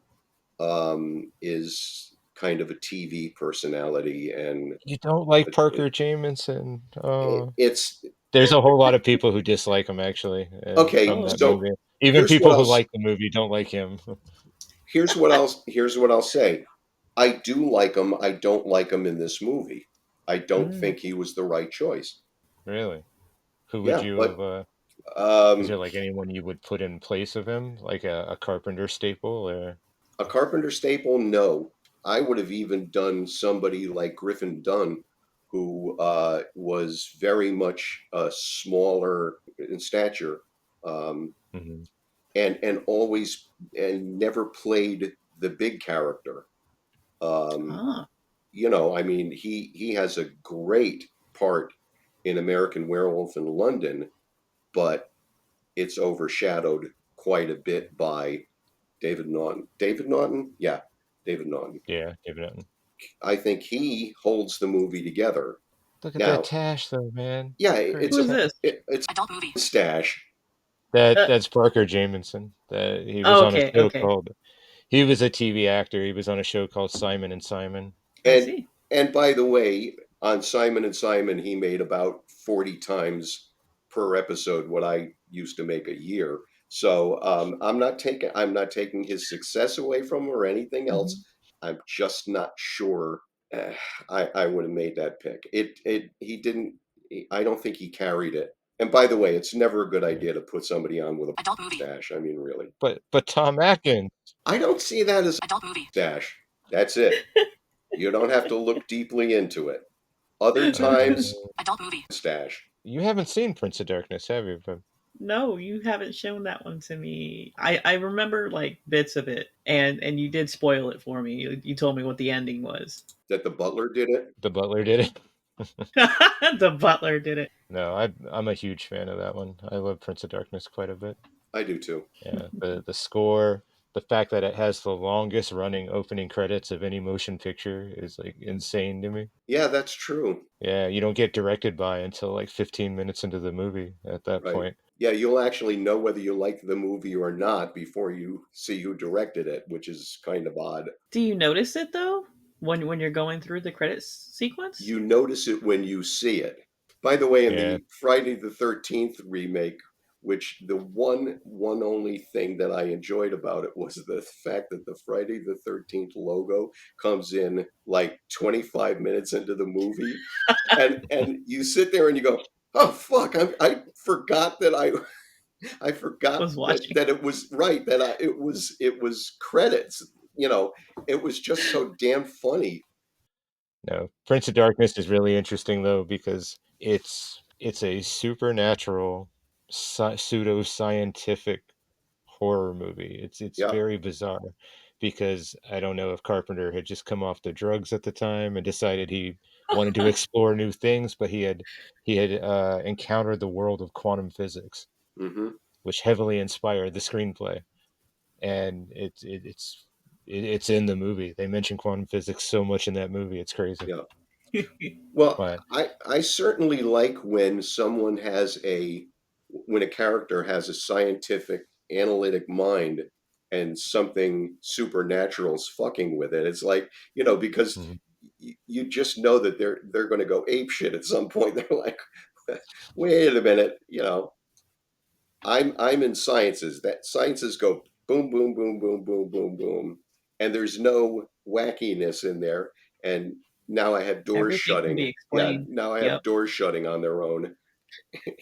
is kind of a TV personality, and You don't like Parker Jamison? Oh, it's there's a whole lot of people who dislike him actually okay. from that So movie. Even here's what people who I'll like the movie don't like him. here's what I'll say. I do like him. I don't like him in this movie. I don't think he was the right choice. Really? Who would Yeah, you but have? Is there like anyone you would put in place of him, like a Carpenter staple, or a Carpenter staple, no. I would have even done somebody like Griffin Dunn, who was very much smaller in stature, um, Mhm. and always and never played the big character. Ah, You know, I mean, he has a great part in American Werewolf in London, but it's overshadowed quite a bit by David Naughton. David Naughton? Yeah, David Naughton. Yeah, David Attenborough. I think he holds the movie together. Look at that Now, tash, though, man. yeah, who is this? it's adult movie stash, That's Parker Jamison. That he was on a Okay, show okay. called. He was a TV actor. He was on a show called Simon and Simon. I and see. and by the way, on Simon and Simon, he made about 40 times per episode what I used to make a year. So I'm not taking his success away from him or anything else. I'm just not sure uh, I would have made that pick. It he didn't. I don't think he carried it. And by the way, it's never a good idea to put somebody on with a adult movie stash. I mean, really. But Tom Atkins. I don't see that as adult movie stash. That's it. You don't have to look deeply into it. Other times, adult movie stash. You haven't seen Prince of Darkness, have you? But No, you haven't shown that one to me. I remember like bits of it, and you did spoil it for me. You told me what the ending was. That the butler did it. the Butler did it. The butler did it. No, I'm a huge fan of that one. I love Prince of Darkness quite a bit. I do too. Yeah, the score, the fact that it has the longest running opening credits of any motion picture is like insane to me. Yeah, that's true. Yeah, you don't get directed by until like 15 minutes into the movie at that Right. point. Yeah, you'll actually know whether you like the movie or not before you see who directed it, which is kind of odd. Do you notice it though when you're going through the credits sequence? You notice it when you see it. By the way, in Yeah. the Friday the 13th remake, which the one only thing that I enjoyed about it was the fact that the Friday the 13th logo comes in like 25 minutes into the movie, and you sit there and you go, "Oh fuck! I forgot that I forgot Was watching. that it was right that it was credits. You know, it was just so damn funny." No, Prince of Darkness is really interesting though because it's a supernatural, pseudo-scientific horror movie. It's Yeah. very bizarre because I don't know if Carpenter had just come off the drugs at the time and decided he wanted to explore new things, but he had encountered the world of quantum physics, Mm-hmm. which heavily inspired the screenplay, and it's in the movie. They mention quantum physics so much in that movie, it's crazy. Yeah. Well, But I certainly like when someone has when a character has a scientific analytic mind and something supernatural is fucking with it. It's like, you know, because mhm. you just know that they're going to go ape shit at some point. They're like, wait a minute, you know, I'm in sciences. That sciences go boom, boom, boom, boom, boom, boom, boom, and there's no wackiness in there. And now I have doors Everything can be shutting. Yeah, explained. now I Yep. have doors shutting on their own.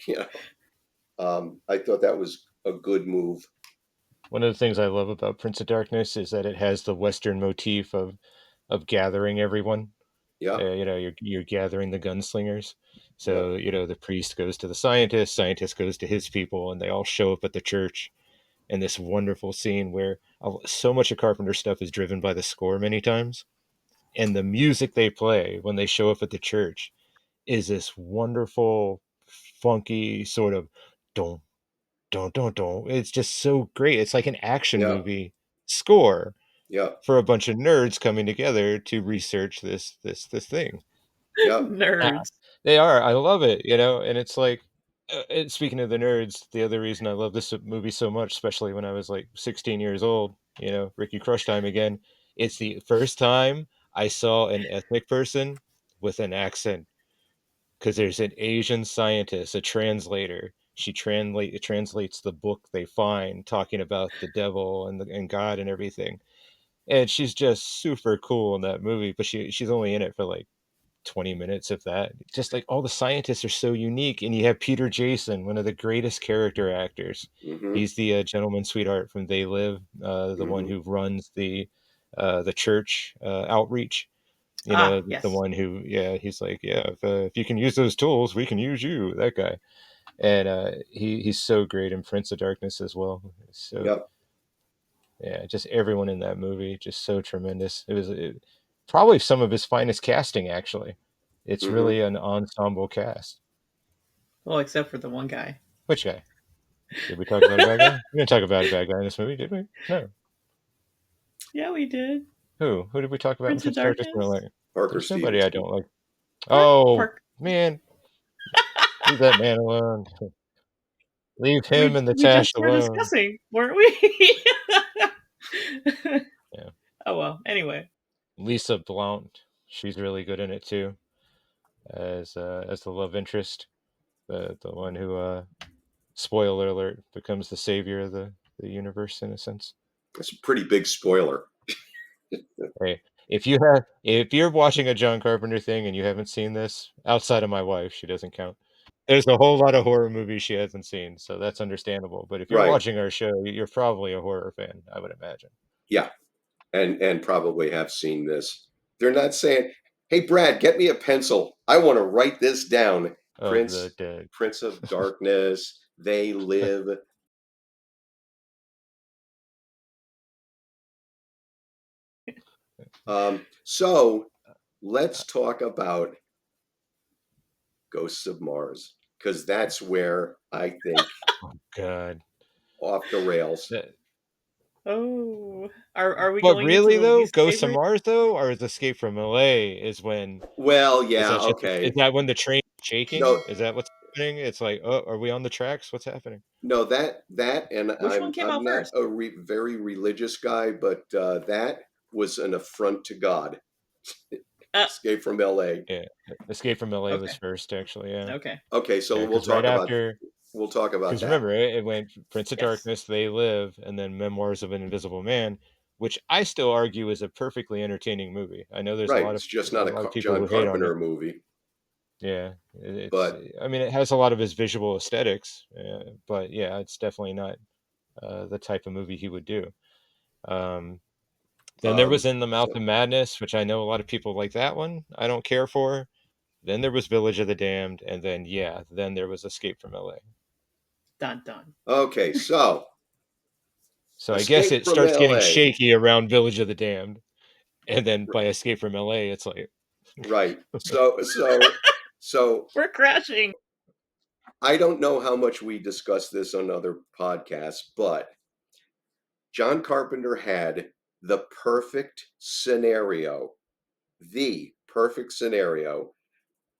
You know, I thought that was a good move. One of the things I love about Prince of Darkness is that it has the Western motif of gathering everyone. Yeah, You know, you're gathering the gunslingers. yeah, So, you know, the priest goes to the scientist, scientist goes to his people, and they all show up at the church. and this wonderful scene where so much of Carpenter stuff is driven by the score many times, and the music they play when they show up at the church is this wonderful, funky sort of don't, don't. It's just so great. It's like an action Yeah. movie score Yeah. for a bunch of nerds coming together to research this thing. Yeah. Nerds. They are. I love it, and it's like, and speaking of the nerds, the other reason I love this movie so much, especially when I was like 16 years old, Ricky Crush time again, it's the first time I saw an ethnic person with an accent, because there's an Asian scientist, a translator. She translates the book they find, talking about the devil and God and everything. And she's just super cool in that movie, but she's only in it for like 20 minutes, if that. Just like all the scientists are so unique, and you have Peter Jason, one of the greatest character actors. Mm-hmm. He's the gentleman sweetheart from They Live, the one who runs the church outreach. The Yes. one who, yeah, he's like, yeah, if you can use those tools, we can use you. That guy, and he's so great in Prince of Darkness as well. So Yep. yeah, just everyone in that movie, just so tremendous. It was probably some of his finest casting, actually. It's Mm-hmm. really an ensemble cast. Well, except for the one guy. Which guy? Did we talk about a bad guy? We didn't talk about a bad guy in this movie, did we? No. Yeah, we did. Who did we talk about in Prince of Prince of Darkness? Darkness. Parker There's nobody I Stevenson. don't like. Oh, Park. man. Leave that man alone. Leave him and the We Tash just were alone. discussing, weren't we? Yeah. Oh well. Anyway. Lisa Blount, she's really good in it too, as the love interest, the one who, spoiler alert, becomes the savior of the universe in a sense. That's a pretty big spoiler. Hey, if you're watching a John Carpenter thing and you haven't seen this, outside of my wife, she doesn't count. There's a whole lot of horror movies she hasn't seen, so that's understandable. But if you're Right. watching our show, you're probably a horror fan, I would imagine. Yeah. And probably have seen this. They're not saying, "Hey Brad, get me a pencil. I want to write this down." Of the dead. Prince of Darkness, They Live. So let's talk about Ghosts of Mars, because that's where I think Oh God. off the rails. Oh, are we But going into really the though, least Ghosts of favorite? Mars though, or is Escape from LA is when Well, is yeah, that just is okay. that when the train's shaking? No, Is that what's happening? It's like, oh, are we on the tracks? What's happening? no, that, and Which one came I'm out not first? a very religious guy, but that was an affront to God. Uh, Escape from L.A. Yeah, Escape from LA was okay. first, actually. Yeah, Okay. Okay, yeah, so because right after, we'll talk about because that. remember, it went Prince of Yes. Darkness, They Live, and then Memoirs of an Invisible Man, which I still argue is a perfectly entertaining movie. I know there's Right, it's just a not a lot of people John who hate on it. Carpenter movie, Yeah, but I mean, it has a lot of his visual aesthetics, but yeah, it's definitely not the type of movie he would do. Um, then there was In the Mouth so of Madness, which I know a lot of people like that one. I don't care for. Then there was Village of the Damned, and then yeah, then there was Escape from LA. Dun dun. okay, so So I guess Escape it from starts getting L.A. shaky around Village of the Damned, and then by Escape from LA, it's like Right. So We're crashing. I don't know how much we discussed this on other podcasts, but John Carpenter had the perfect scenario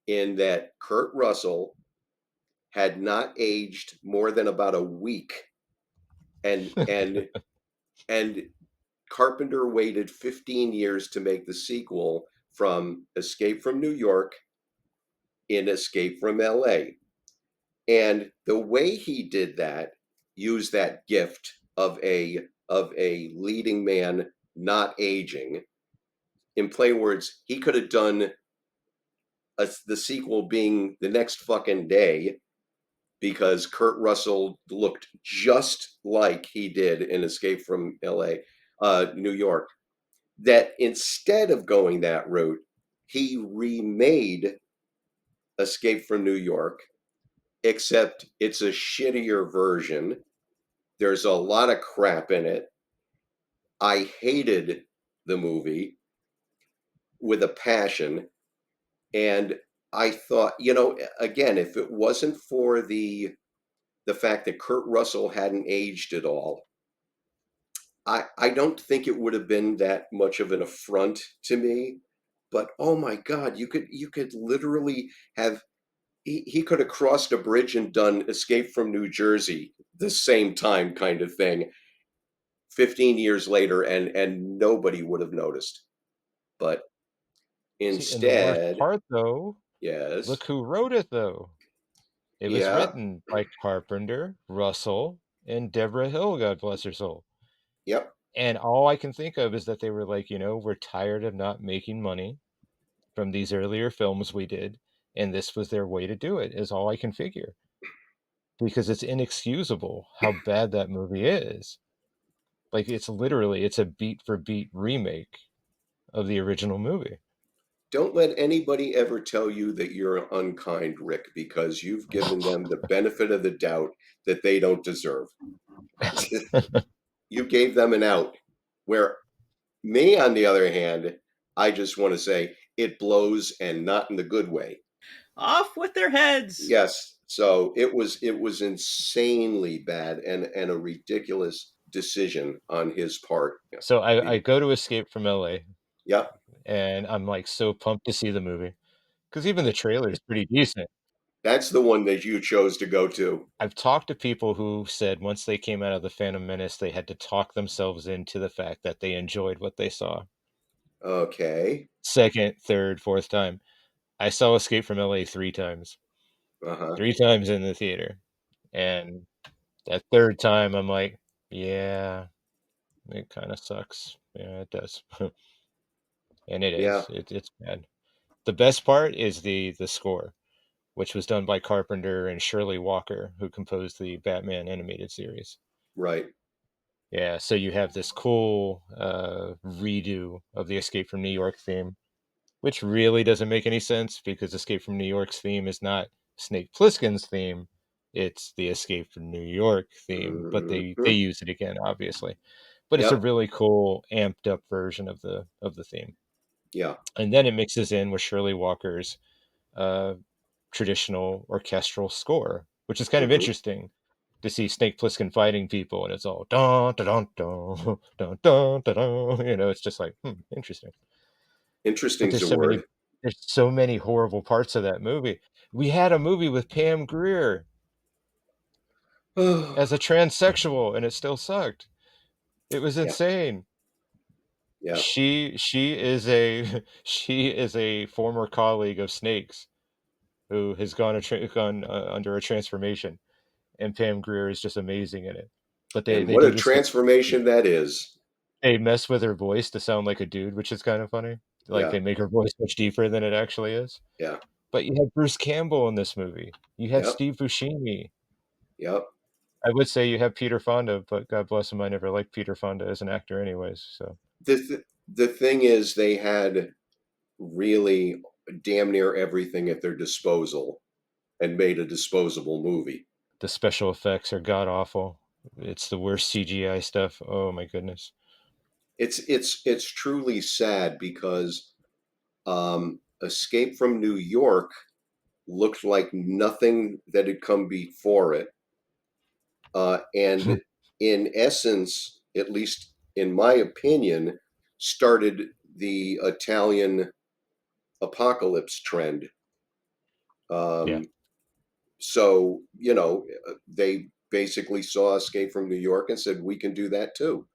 in that Kurt Russell had not aged more than about a week, and and Carpenter waited 15 years to make the sequel from Escape from New York in Escape from LA. And the way he did that, used that gift of a leading man not aging. In plain words, he could have done the sequel being the next fucking day, because Kurt Russell looked just like he did in Escape from L.A., New York. That instead of going that route, he remade Escape from New York, except it's a shittier version. There's a lot of crap in it. I hated the movie with a passion. And I thought, again, if it wasn't for the fact that Kurt Russell hadn't aged at all, I don't think it would have been that much of an affront to me. But oh my God, you could literally have he could have crossed a bridge and done Escape from New Jersey the same time kind of thing 15 years later, and nobody would have noticed. But See, and the worst instead, part, though, yes, look who wrote it, though. It was yeah, written by Carpenter, Russell, and Deborah Hill, God bless her soul. yep. And all I can think of is that they were like, we're tired of not making money from these earlier films we did, and this was their way to do it, is all I can figure. Because it's inexcusable how bad that movie is. Like, it's a beat for beat remake of the original movie. Don't let anybody ever tell you that you're unkind, Rick, because you've given them the benefit of the doubt that they don't deserve. You gave them an out. Where me, on the other hand, I just want to say it blows, and not in the good way. Off with their heads. Yes. So it was insanely bad, and a ridiculous decision on his part. So I go to Escape from LA, Yeah. and I'm like so pumped to see the movie. Because even the trailer is pretty decent. That's the one that you chose to go to. I've talked to people who said once they came out of the Phantom Menace, they had to talk themselves into the fact that they enjoyed what they saw. Okay. Second, third, fourth time. I saw Escape from LA 3 times. Uh-huh. 3 times in the theater. And that third time, I'm like, yeah, it kind of sucks. Yeah, it does. And it Yeah. is. It's bad. The best part is the score, which was done by Carpenter and Shirley Walker, who composed the Batman animated series. Right. Yeah, so you have this cool redo of the Escape from New York theme, which really doesn't make any sense because Escape from New York's theme is not Snake Plissken's theme; it's the Escape from New York theme. But they Mhm. use it again, obviously. But it's a Yep. really cool, amped up version of the theme, Yeah. and then it mixes in with Shirley Walker's uh, traditional orchestral score, which is kind of Mhm. interesting to see Snake Plissken fighting people, and it's all dun dun dun dun dun dun dun. It's just like interesting. But Interesting's a word. there's so many horrible parts of that movie. We had a movie with Pam Grier as a transsexual, and it still sucked. It was Yeah. insane. Yeah. She is a she is a former colleague of Snake's who has gone under a transformation, and Pam Grier is just amazing in it. But And they what a do this thing. transformation that is. They mess with her voice to sound like a dude, which is kind of funny. Like Yeah. they make her voice much deeper than it actually is. Yeah. But you have Bruce Campbell in this movie. You have Yep. Steve Buscemi. Yep. I would say you have Peter Fonda, but God bless him, I never liked Peter Fonda as an actor, anyways. So The thing is, they had really damn near everything at their disposal and made a disposable movie. the special effects are god awful. It's the worst CGI stuff. Oh my goodness. It's truly sad because Escape from New York looked like nothing that had come before it, and in essence, at least in my opinion, started the Italian apocalypse trend. Yeah. Um, so they basically saw Escape from New York and said we can do that too,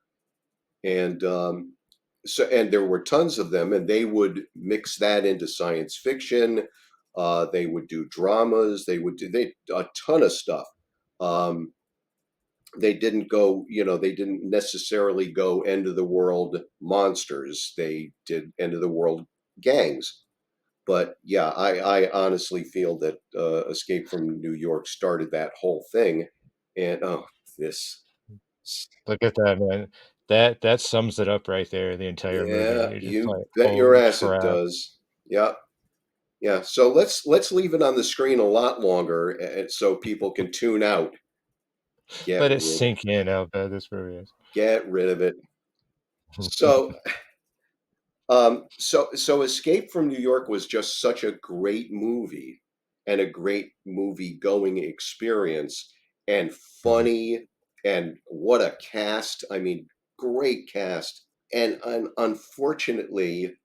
and and there were tons of them, and they would mix that into science fiction. They would do dramas. They would do a ton of stuff. Um, they didn't go, they didn't necessarily go end of the world monsters. They did end of the world gangs. But yeah, I honestly feel that Escape from New York started that whole thing. And oh, this, Look at that, man. That sums it up right there, the entire movie. yeah, You're just you like, bet your holy ass it crap. does. Yeah, yeah. So let's leave it on the screen a lot longer, so people can tune out. Get Let it rid of sink in how bad this movie is. get rid of it. So Escape from New York was just such a great movie and a great movie going experience and Mhm. funny, and what a cast. I mean, great cast. And unfortunately,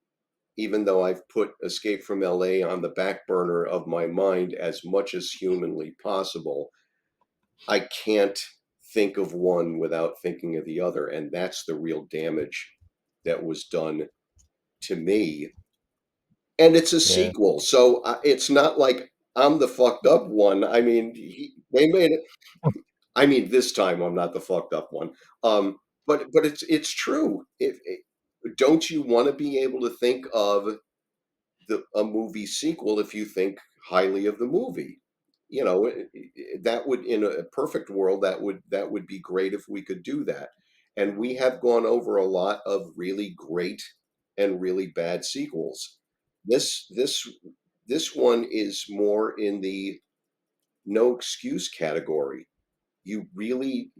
even though I've put Escape from LA on the back burner of my mind as much as humanly possible, I can't think of one without thinking of the other. And that's the real damage that was done to me. And it's a Yeah. sequel, so it's not like I'm the fucked up one. I mean, they made it. I mean, this time I'm not the fucked up one. But it's true. Don't you want to be able to think of a movie sequel if you think highly of the movie? You know, that would, in a perfect world, that would be great if we could do that. And we have gone over a lot of really great and really bad sequels. This one is more in the no excuse category. You really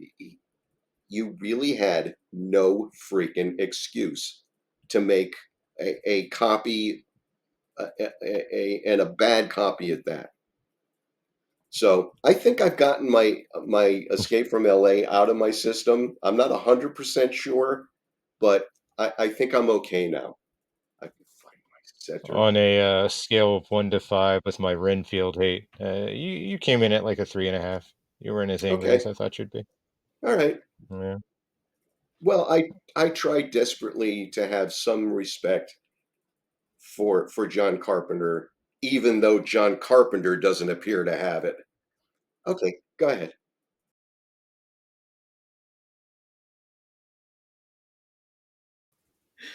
you really had no freaking excuse to make a copy, and a bad copy at that. So I think I've gotten my Escape from LA out of my system. I'm not 100% sure, but I think I'm okay now. I can find my center. On a scale of 1 to 5 with my Renfield hate, you came in at like a 3.5. You weren't as angry as Okay, I thought you'd be. all right. Yeah. Well, I try desperately to have some respect for John Carpenter, even though John Carpenter doesn't appear to have it. Okay, go ahead.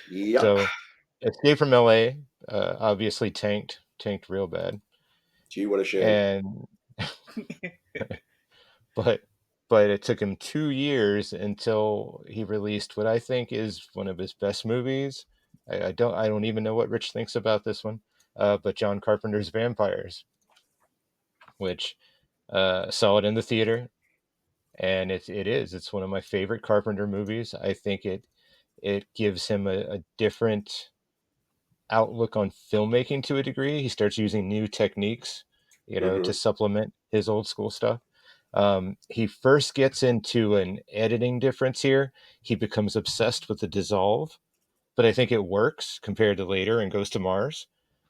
Yep. So, Escape from LA obviously tanked real bad, Gee, what a shame. and but but it took him 2 years until he released what I think is one of his best movies. I don't even know what Rich thinks about this one, but John Carpenter's Vampires, which saw it in the theater, and it's one of my favorite Carpenter movies. I think it gives him a different outlook on filmmaking to a degree. He starts using new techniques, to Hmm. supplement his old school stuff. He first gets into an editing difference here. He becomes obsessed with the dissolve, but I think it works compared to later and Goes to Mars.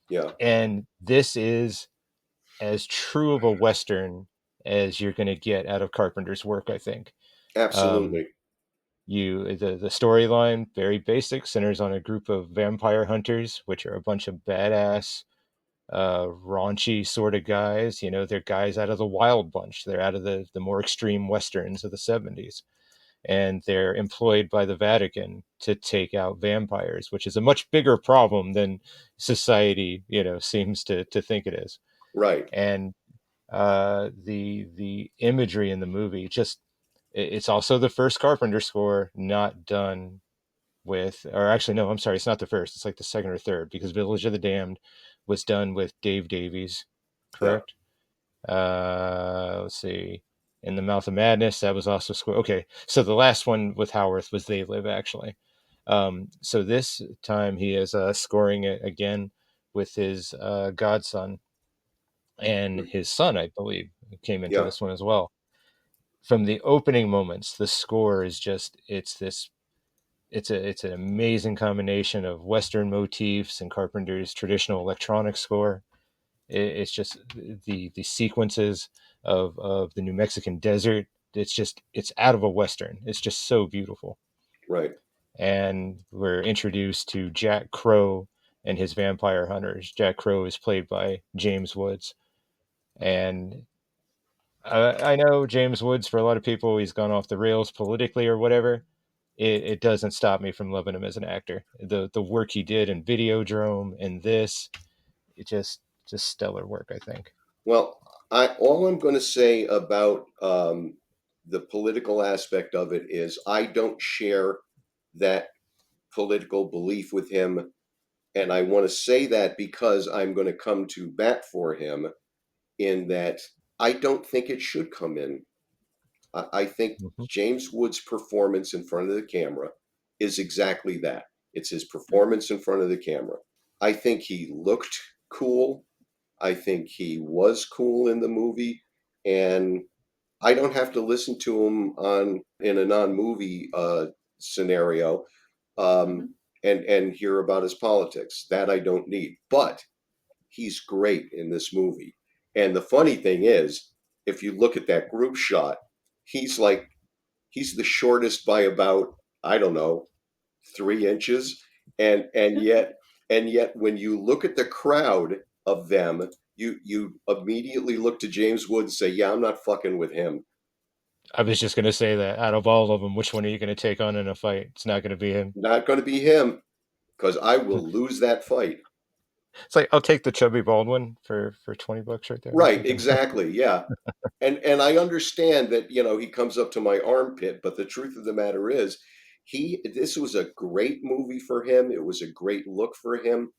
Yeah, And this is as true of a Western as you're going to get out of Carpenter's work, I think. Um, absolutely. the storyline, very basic, centers on a group of vampire hunters, which are a bunch of badass, raunchy sort of guys. They're guys out of the Wild Bunch. They're out of the more extreme westerns of the 70s, and they're employed by the Vatican to take out vampires, which is a much bigger problem than society, seems to think it is. Right. And the imagery in the movie, just it's also the first Carpenter score not done with, or actually no, I'm sorry, it's not the first. It's like the second or third, because Village of the Damned was done with Dave Davies, Yeah. correct? Let's see. In the Mouth of Madness, that was also score. Okay, so the last one with Howarth was They Live, actually. So this time he is scoring it again with his godson, and Mm. his son, I believe, came into Yeah. this one as well. From the opening moments, the score is just it's an amazing combination of Western motifs and Carpenter's traditional electronic score. It's just the sequences of the New Mexican desert. It's out of a Western. It's just so beautiful. Right. And we're introduced to Jack Crow and his vampire hunters. Jack Crow is played by James Woods, and I know James Woods, for a lot of people, he's gone off the rails politically or whatever. It doesn't stop me from loving him as an actor. The work he did in Videodrome and this, it just stellar work, I think. Well, I all I'm going to say about the political aspect of it is I don't share that political belief with him, and I want to say that because I'm going to come to bat for him in that I don't think it should come in. I think Hmm. James Woods' performance in front of the camera is exactly that. It's his performance in front of the camera. I think he looked cool. I think he was cool in the movie, and I don't have to listen to him on in a non-movie scenario, Mm-hmm. um, and hear about his politics. That I don't need. But he's great in this movie. And the funny thing is, if you look at that group shot, he's like he's the shortest by about, I don't know, 3 inches, and yet when you look at the crowd of them, you immediately look to James Wood and say, yeah, I'm not fucking with him. I was just gonna say that out of all of them, which one are you gonna take on in a fight? It's not gonna be him. Not going to be him, because I will lose that fight. It's like I'll take the chubby bald one for $20 right there or Right, something. exactly, yeah. And I understand that, he comes up to my armpit, but the truth of the matter is, he this was a great movie for him. It was a great look for him.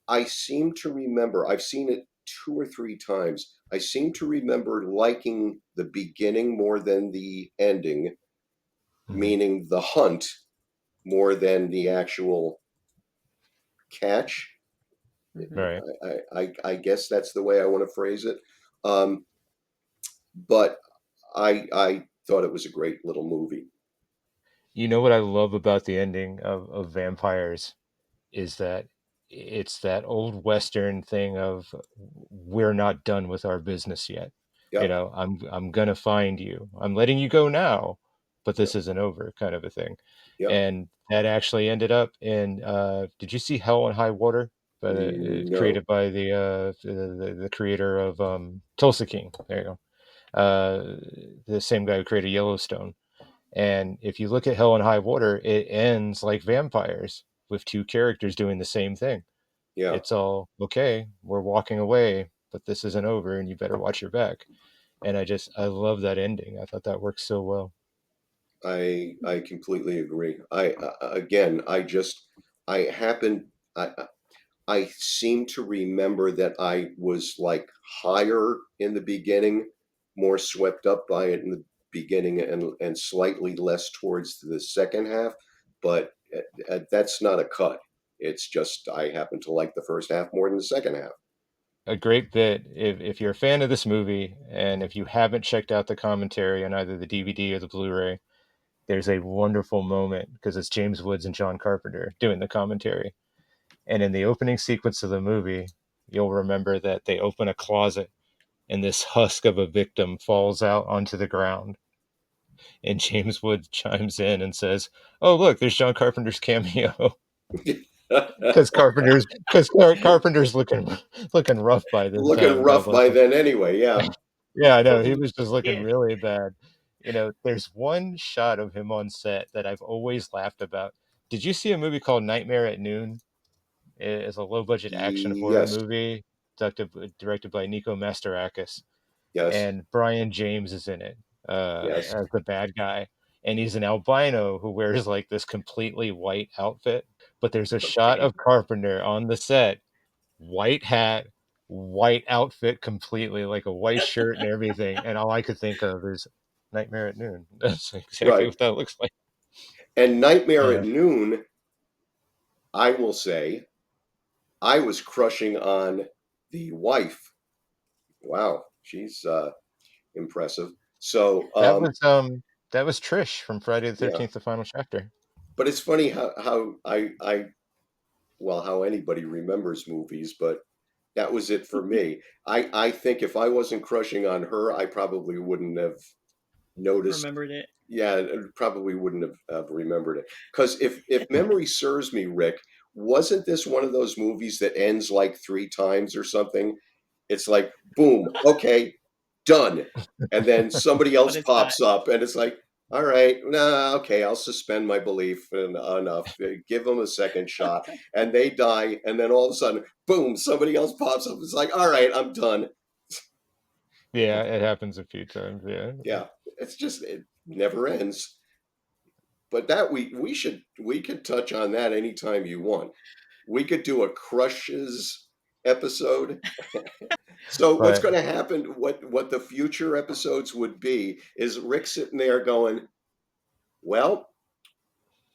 I seem to remember, I've seen it 2 or 3 times. I seem to remember liking the beginning more than the ending, Hmm. meaning the hunt more than the actual catch. Mm-hmm. Right. I guess that's the way I want to phrase it. Um, but I thought it was a great little movie. You know what I love about the ending of Vampires is that it's that old Western thing of we're not done with our business yet. Yep, I'm gonna find you. I'm letting you go now, but yep, this isn't over, kind of a thing. yep. And that actually ended up in. Did you see Hell and High Water? By No, created by the creator of Tulsa King. There you go. The same guy who created Yellowstone. And if you look at Hell and High Water, it ends like Vampires with two characters doing the same thing. yeah. It's all okay, we're walking away, but this isn't over and you better watch your back. And I love that ending. I thought that worked so well. I completely agree. Again, I happen I seem to remember that I was like higher in the beginning, more swept up by it in the beginning, and slightly less towards the second half. But that's not a cut. It's just I happen to like the first half more than the second half. A great bit, if you're a fan of this movie and if you haven't checked out the commentary on either the DVD or the Blu-ray, there's a wonderful moment because it's James Woods and John Carpenter doing the commentary. And in the opening sequence of the movie, you'll remember that they open a closet and this husk of a victim falls out onto the ground. And James Wood chimes in and says, "Oh, look, there's John Carpenter's cameo." Carpenter's looking rough by this Looking time. God rough bless by him. then anyway. Yeah. Yeah, I know. He Oh was just looking shit! really bad. There's one shot of him on set that I've always laughed about. Did you see a movie called Nightmare at Noon? It's a low budget action horror Yes. movie directed by Nico Masterakis, Yes. and Brian James is in it Yes. as the bad guy, and he's an albino who wears like this completely white outfit. But there's a shot Okay. of Carpenter on the set, white hat, white outfit, completely like a white shirt and everything, and all I could think of is Nightmare at Noon. That's exactly Right. what that looks like. And Nightmare Yeah, at Noon, I will say, I was crushing on the wife. Wow, she's impressive. So, that was that was Trish from Friday the yeah, 13th, the final chapter. but it's funny how I well, how anybody remembers movies, but that was it for me. I think if I wasn't crushing on her, I probably wouldn't have noticed. Remembered it. Yeah, probably wouldn't have remembered it. Because if memory serves me, Rick, wasn't this one of those movies that ends like 3 times or something? It's like, boom, okay, done. And then somebody But else it's not. pops up and it's like, all right, nah, okay, I'll suspend my belief and enough. Give them a second shot. And they die. And then all of a sudden, boom, somebody else pops up. It's like, all right, I'm done. Yeah, it happens a few times. Yeah. Yeah, it's just, it never ends. But that we could touch on that anytime you want. We could do a crushes episode. So what's But going to happen? What the future episodes would be is Rick sitting there going, "Well,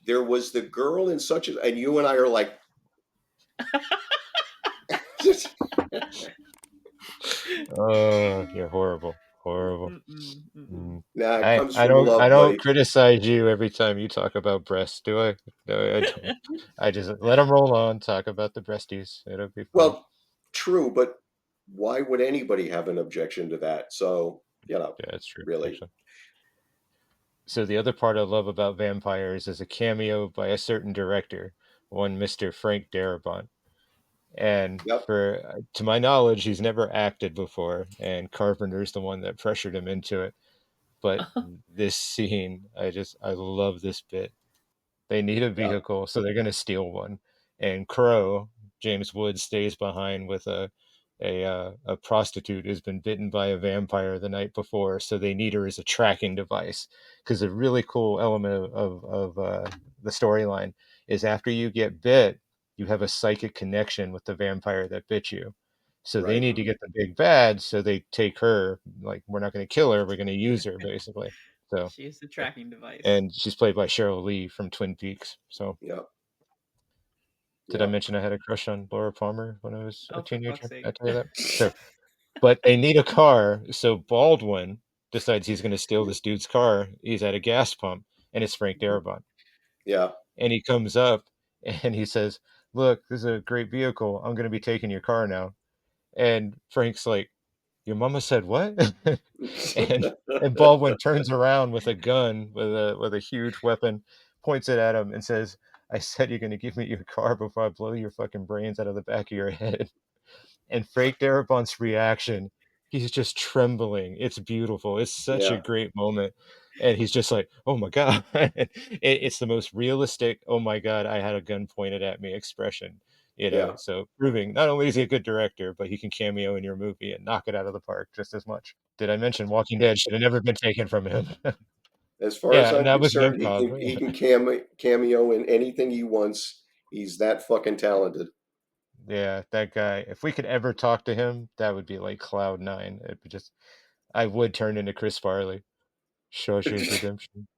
there was the girl in such a," and you and I are like, you're horrible, horrible. "Nah, it I comes I from don't I love, don't buddy." criticize you every time you talk about breasts, do I? No, I don't. I just let them roll on. Talk about the breasties. It'll be fine. Well, true, but why would anybody have an objection to that? So, Yeah, it's true, really, actually. So the other part I love about vampires is a cameo by a certain director, one Mr. Frank Darabont. And yep, to my knowledge, he's never acted before, and Carpenter's the one that pressured him into it. But this scene, I love this bit. They need a yeah, vehicle, so they're gonna steal one. And Crow, James Woods, stays behind with a prostitute who's been bitten by a vampire the night before, so they need her as a tracking device. Because a really cool element of the storyline is after you get bit, you have a psychic connection with the vampire that bit you. So they right, need to get the big bad, so they take her. Like, we're not going to kill her, we're going to use her, basically. So, She is the tracking device. and she's played by Cheryl Lee from Twin Peaks. So, yep, did I yep. mention I had a crush on Laura Palmer when I was a Oh, for fuck's teenager? sake. I tell you that. So, but they need a car. So Baldwin decides he's going to steal this dude's car. He's at a gas pump, and it's Frank Darabont. Yeah, And he comes up and he says, "Look, this is a great vehicle. I'm going to be taking your car now." And Frank's like, "Your mama said what?" and and Baldwin turns around with a gun, with a huge weapon, points it at him, and says, "I said you're going to give me your car before I blow your fucking brains out of the back of your head." And Frank Darabont's reaction, he's just trembling. It's beautiful. It's such a yeah, great moment. And he's just like, "Oh my God." It's the most realistic, "Oh my God, I had a gun pointed at me" expression. yeah. So proving not only is he a good director, but he can cameo in your movie and knock it out of the park just as much. Did I mention Walking Dead should have never been taken from him? As far as Yeah, and I'm that was an concerned, improv. he can cameo in anything he wants. He's that fucking talented. Yeah, that guy. If we could ever talk to him, that would be like cloud nine. It would just, I would turn into Chris Farley. Shawshank Redemption.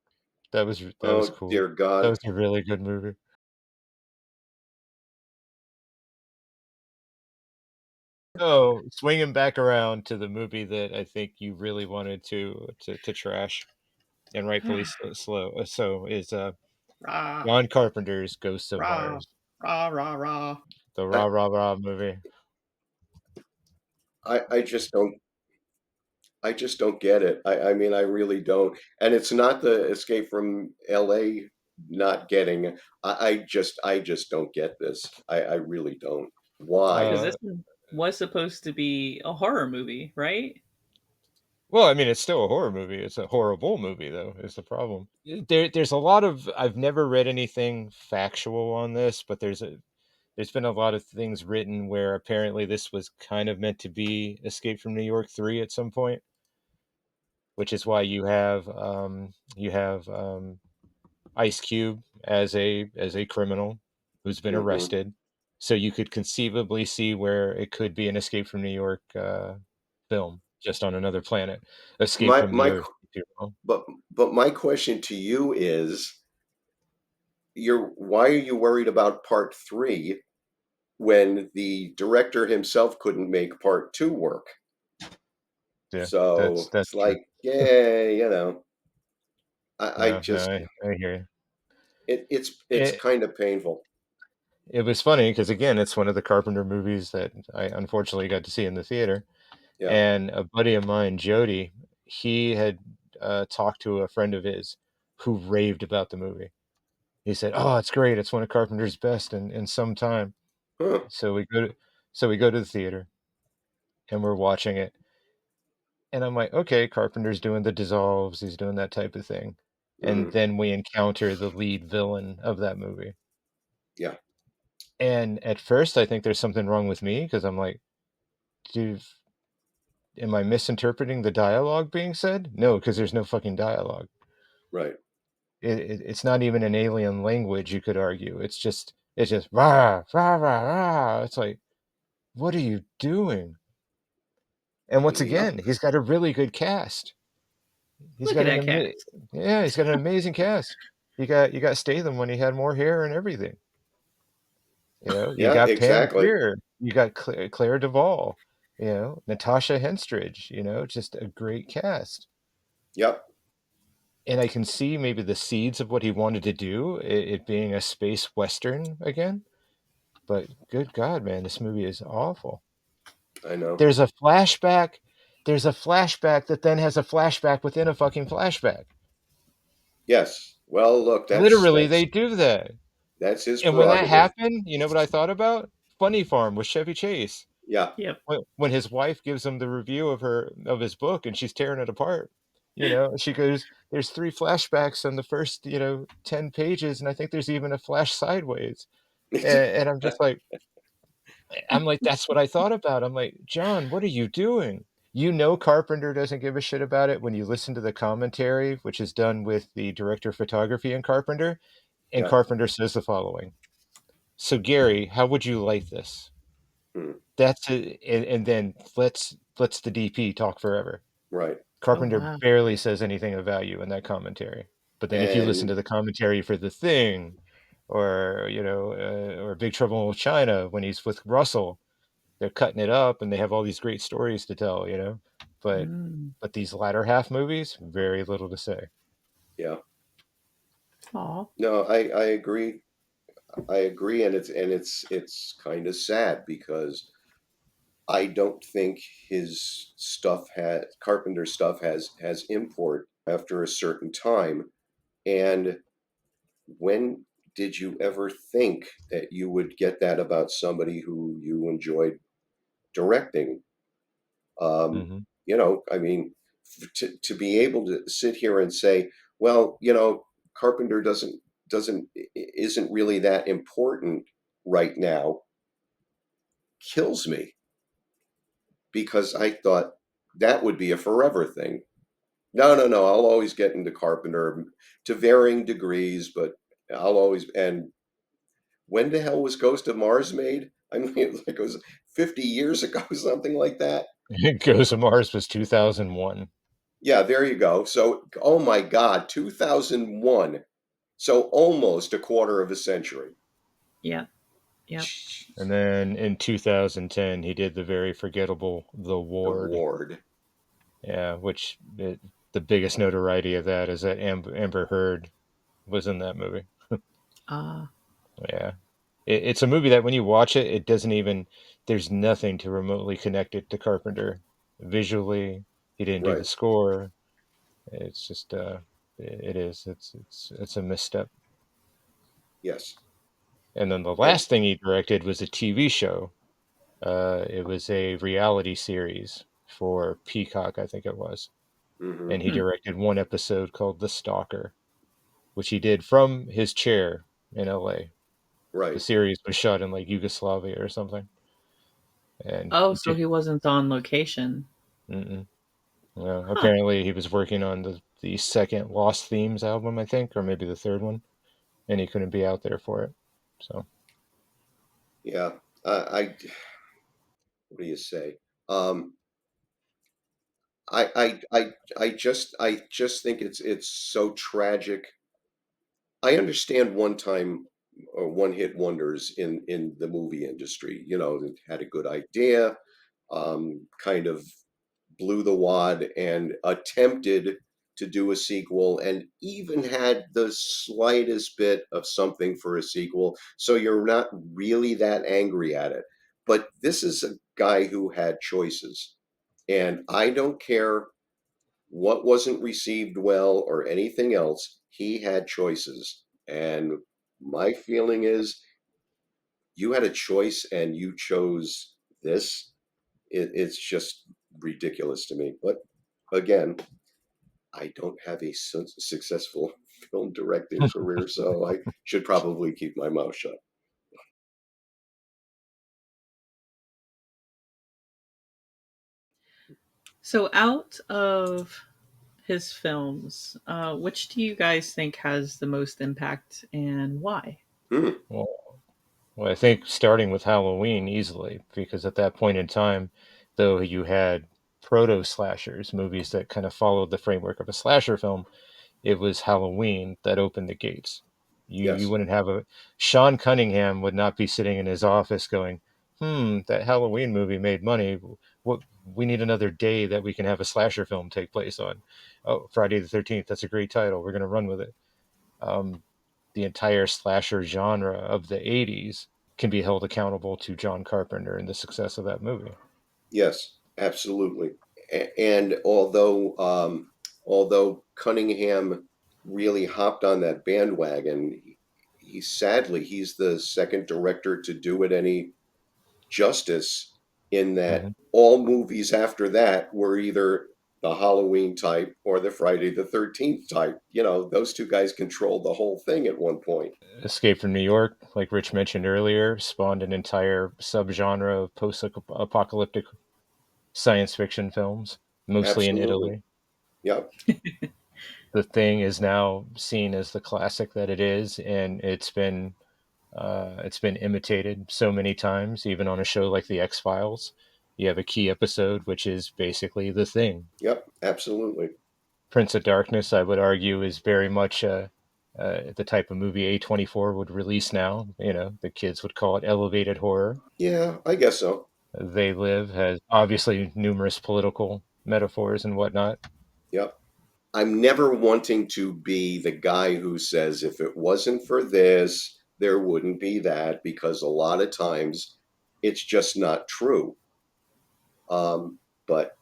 That was Oh cool. dear That God. was a really good movie. So swinging back around to the movie that I think you really wanted to trash, and rightfully so is Rah, John Carpenter's Ghosts of rah, Mars, rah, rah, rah. the I, rah rah rah movie. I just don't get it. I mean, I really don't. And it's not the Escape from LA not getting. I just don't get this. I really don't. Why? Because Uh, this one was supposed to be a horror movie, right? well, I mean, it's still a horror movie. It's a horrible movie, though, is the problem. There's a lot of, I've never read anything factual on this, but there's been a lot of things written where apparently this was kind of meant to be Escape from New York 3 at some point, which is why you have Ice Cube as a criminal who's been Hmm. arrested. So you could conceivably see where it could be an Escape from New York film, just on another planet, Escape My from the my Earth, if you will. but but my question to you is, why are you worried about part three when the director himself couldn't make part two work? Yeah, that's So that's it's true. like, yeah, I No, no, just I hear you. it's It kind of painful. it was funny because again, it's one of the Carpenter movies that I unfortunately got to see in the theater. Yeah. And a buddy of mine, Jody, he had talked to a friend of his who raved about the movie. He said, "Oh, it's great. It's one of Carpenter's best in some time." Huh. So we go to the theater and we're watching it. And I'm like, "Okay, Carpenter's doing the dissolves. He's doing that type of thing." And Hmm. then we encounter the lead villain of that movie. Yeah. And at first, I think there's something wrong with me because I'm like, dude, am I misinterpreting the dialogue being said? No, because there's no fucking dialogue. Right. It's not even an alien language, you could argue. It's just rah rah rah rah. It's like, what are you doing? And once Yep. again, he's got a really good cast. He's Look got at an that cast. yeah, he's got an amazing cast. You got Statham when he had more hair and everything. You Yeah, got Pam exactly. Grier, you got Claire Duvall, Natasha Henstridge. Just a great cast. Yep. And I can see maybe the seeds of what he wanted to do, it being a space western again. But good God, man, this movie is awful. I know. There's a flashback. There's a flashback that then has a flashback within a fucking flashback. Yes. Well, look, that's Literally, that's they do that. that's his And when that prerogative. happened, you know what I thought about? Funny Farm with Chevy Chase. Yeah. Yep. When his wife gives him the review of his book and she's tearing it apart. She goes, "There's 3 flashbacks on the first 10 pages, and I think there's even a flash sideways." And I'm like, that's what I thought about. I'm like, John, what are you doing? Carpenter doesn't give a shit about it when you listen to the commentary, which is done with the director of photography in Carpenter, and Yeah. Carpenter says the following: "So Gary, how would you like this?" Hmm. That's it, and then let's the DP talk forever. Right. Oh Carpenter wow. barely says anything of value in that commentary. But then if you listen And to the commentary for The Thing, or Big Trouble in Little China when he's with Russell, they're cutting it up and they have all these great stories to tell. But Mm. but these latter half movies, very little to say. yeah. Aw. No, I agree. I agree, and it's kind of sad because I don't think his stuff has Carpenter stuff has import after a certain time. And when did you ever think that you would get that about somebody who you enjoyed directing? Um, Hmm. I mean, to be able to sit here and say, well, Carpenter isn't really that important right now, kills me, because I thought that would be a forever thing. No, no, no. I'll always get into Carpenter to varying degrees, but I'll always. And when the hell was Ghost of Mars made? I mean, it was 50 years ago, something like that. Ghost of Mars was 2001. Yeah, there you go. So, oh my God, 2001. So almost a quarter of a century. Yep. Yep. And then in 2010, he did the very forgettable The The Ward. Ward. Yeah, the biggest notoriety of that is that Amber Heard was in that movie. Ah. Yeah. It's a movie that when you watch it, it doesn't even, there's nothing to remotely connect it to Carpenter. Visually, he didn't do the Right. score. It's just, it is. It's a misstep. Yes. And then the And last thing he directed was a TV show. It was a reality series for Peacock, I think it was. hmm And he Hmm. directed one episode called The Stalker, which he did from his chair in LA. The right. series was shot in like Yugoslavia or something. And Oh, so he wasn't on location. mm-mm. Well, Huh. apparently he was working on the second Lost Themes album, I think, or maybe the third one, and he couldn't be out there for it. So Yeah. I. What do you say? Um, I just think it's so tragic. I understand one time or one hit wonders in the movie industry. That had a good idea, kind of blew the wad and attempted to do a sequel, and even had the slightest bit of something for a sequel. So you're not really that angry at it. But this is a guy who had choices, and I don't care what wasn't received well or anything else. He had choices. And my feeling is, you had a choice and you chose this. It's just ridiculous to me. But again, I don't have a successful film directing career, so I should probably keep my mouth shut. So out of his films, which do you guys think has the most impact and why? Hmm. well, Well, I think starting with Halloween easily, because at that point in time, though you had proto slashers, movies that kind of followed the framework of a slasher film, it was Halloween that opened the gates. You Yes. wouldn't have a Sean Cunningham would not be sitting in his office going, that Halloween movie made money. What we need another day that we can have a slasher film take place on. Oh, Friday the 13th. That's a great title. We're going to run with it. Um, the entire slasher genre of the 80s can be held accountable to John Carpenter and the success of that movie. Yes, absolutely. And although Cunningham really hopped on that bandwagon, he sadly he's the second director to do it any justice, in that Hmm. all movies after that were either the Halloween type or the Friday the 13th type. You know, those two guys controlled the whole thing at one point. Escape from New York, like Rich mentioned earlier, spawned an entire subgenre of post apocalyptic science fiction films, mostly in Absolutely. Italy. Yep. The Thing is now seen as the classic that it is, and it's been imitated so many times, even on a show like The X Files. You have a key episode which is basically The Thing. Yep. Absolutely. Prince of Darkness, I would argue, is very much the type of movie A24 would release now. You know, the kids would call it elevated horror. Yeah, I guess so. They Live has obviously numerous political metaphors and whatnot. Yep. I'm never wanting to be the guy who says, if it wasn't for this, there wouldn't be that, because a lot of times it's just not true. But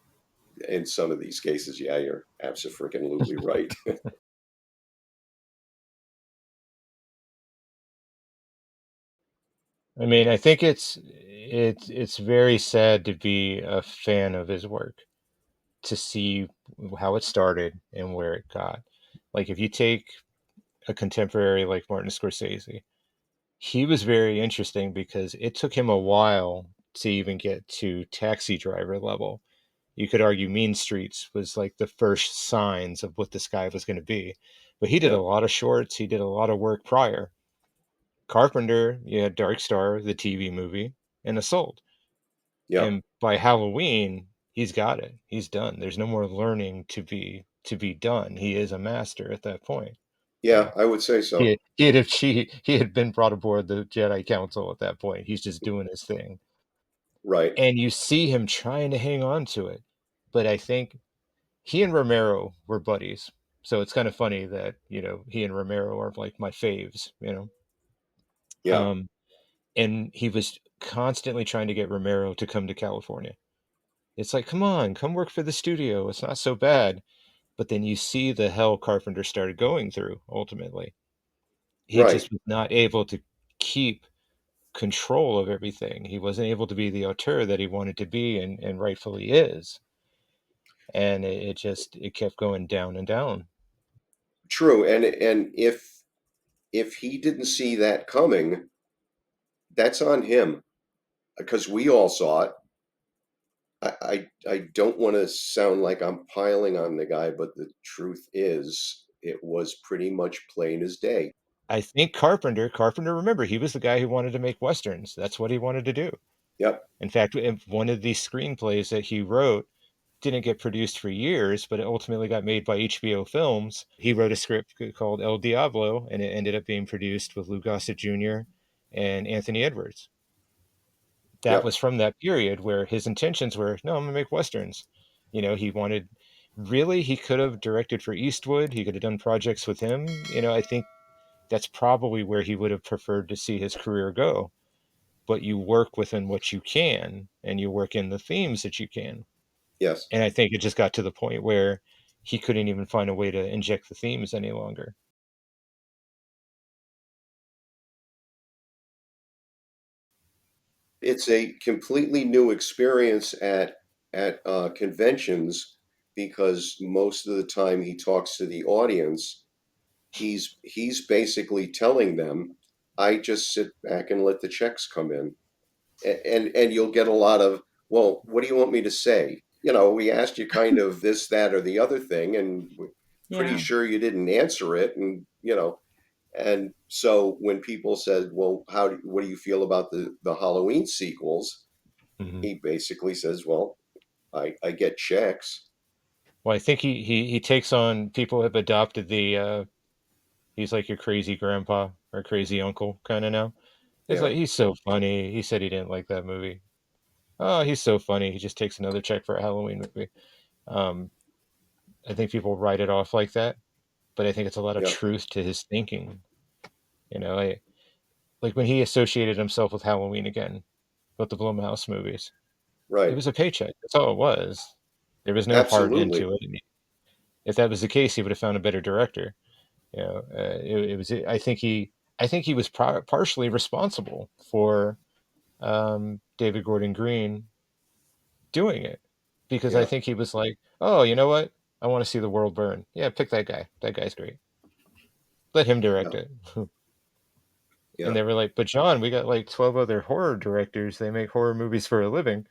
in some of these cases, yeah, you're absolutely right. I mean, I think it's very sad to be a fan of his work, to see how it started and where it got. Like if you take a contemporary like Martin Scorsese, he was very interesting because it took him a while to even get to Taxi Driver level. You could argue Mean Streets was like the first signs of what this guy was going to be. But he did a Yep. lot of shorts, he did a lot of work prior. Carpenter, you had Dark Star, the TV movie, and Assault. Yep. And by Halloween, he's got it. He's done. There's no more learning to be done. He is a master at that point. Yeah, I would say so. He had been brought aboard the Jedi Council at that point. He's just doing his thing, Right. and you see him trying to hang on to it. But I think he and Romero were buddies, so it's kind of funny that he and Romero are like my faves. Yeah. Um, and he was constantly trying to get Romero to come to California. It's like, come on, come work for the studio. It's not so bad. But then you see the hell Carpenter started going through ultimately. He Right. just was not able to keep control of everything. He wasn't able to be the auteur that he wanted to be and rightfully is. And it kept going down and down. True. And if he didn't see that coming, that's on him, because we all saw it. I don't want to sound like I'm piling on the guy, but the truth is, it was pretty much plain as day. I think Carpenter, remember, he was the guy who wanted to make Westerns. That's what he wanted to do. Yep. In fact, one of these screenplays that he wrote didn't get produced for years, but it ultimately got made by HBO Films. He wrote a script called El Diablo, and it ended up being produced with Lou Gossett Jr. and Anthony Edwards. That Yep. was from that period where his intentions were, no, I'm going to make Westerns. He wanted, really, he could have directed for Eastwood. He could have done projects with him. I think that's probably where he would have preferred to see his career go. But you work within what you can, and you work in the themes that you can. Yes. And I think it just got to the point where he couldn't even find a way to inject the themes any longer. It's a completely new experience at conventions, because most of the time he talks to the audience, he's basically telling them, I just sit back and let the checks come in. And you'll get a lot of, well, what do you want me to say? You know, we asked you kind of this, that, or the other thing, and we're pretty Yeah. sure you didn't answer it. And, you know, And so when people said, "Well, what do you feel about the Halloween sequels?" Hmm. He basically says, "Well, I get checks." Well, I think he takes on people have adopted the he's like your crazy grandpa or crazy uncle kind of now. It's Yeah, like he's so funny. He said he didn't like that movie. Oh, he's so funny. He just takes another check for a Halloween movie. Um, I think people write it off like that, but I think it's a lot of yeah, truth to his thinking. Like when he associated himself with Halloween again, with the Blumhouse movies, it right, was a paycheck. That's all it was. There was no heart absolutely, into it. If that was the case, he would have found a better director. It was. I think he was partially responsible for David Gordon Green doing it because I yeah, think he was like, oh, you know what? I want to see the world burn. Yeah, pick that guy. That guy's great. Let him yeah, direct it. And yeah, they were like, but John, we got like 12 other horror directors. They make horror movies for a living.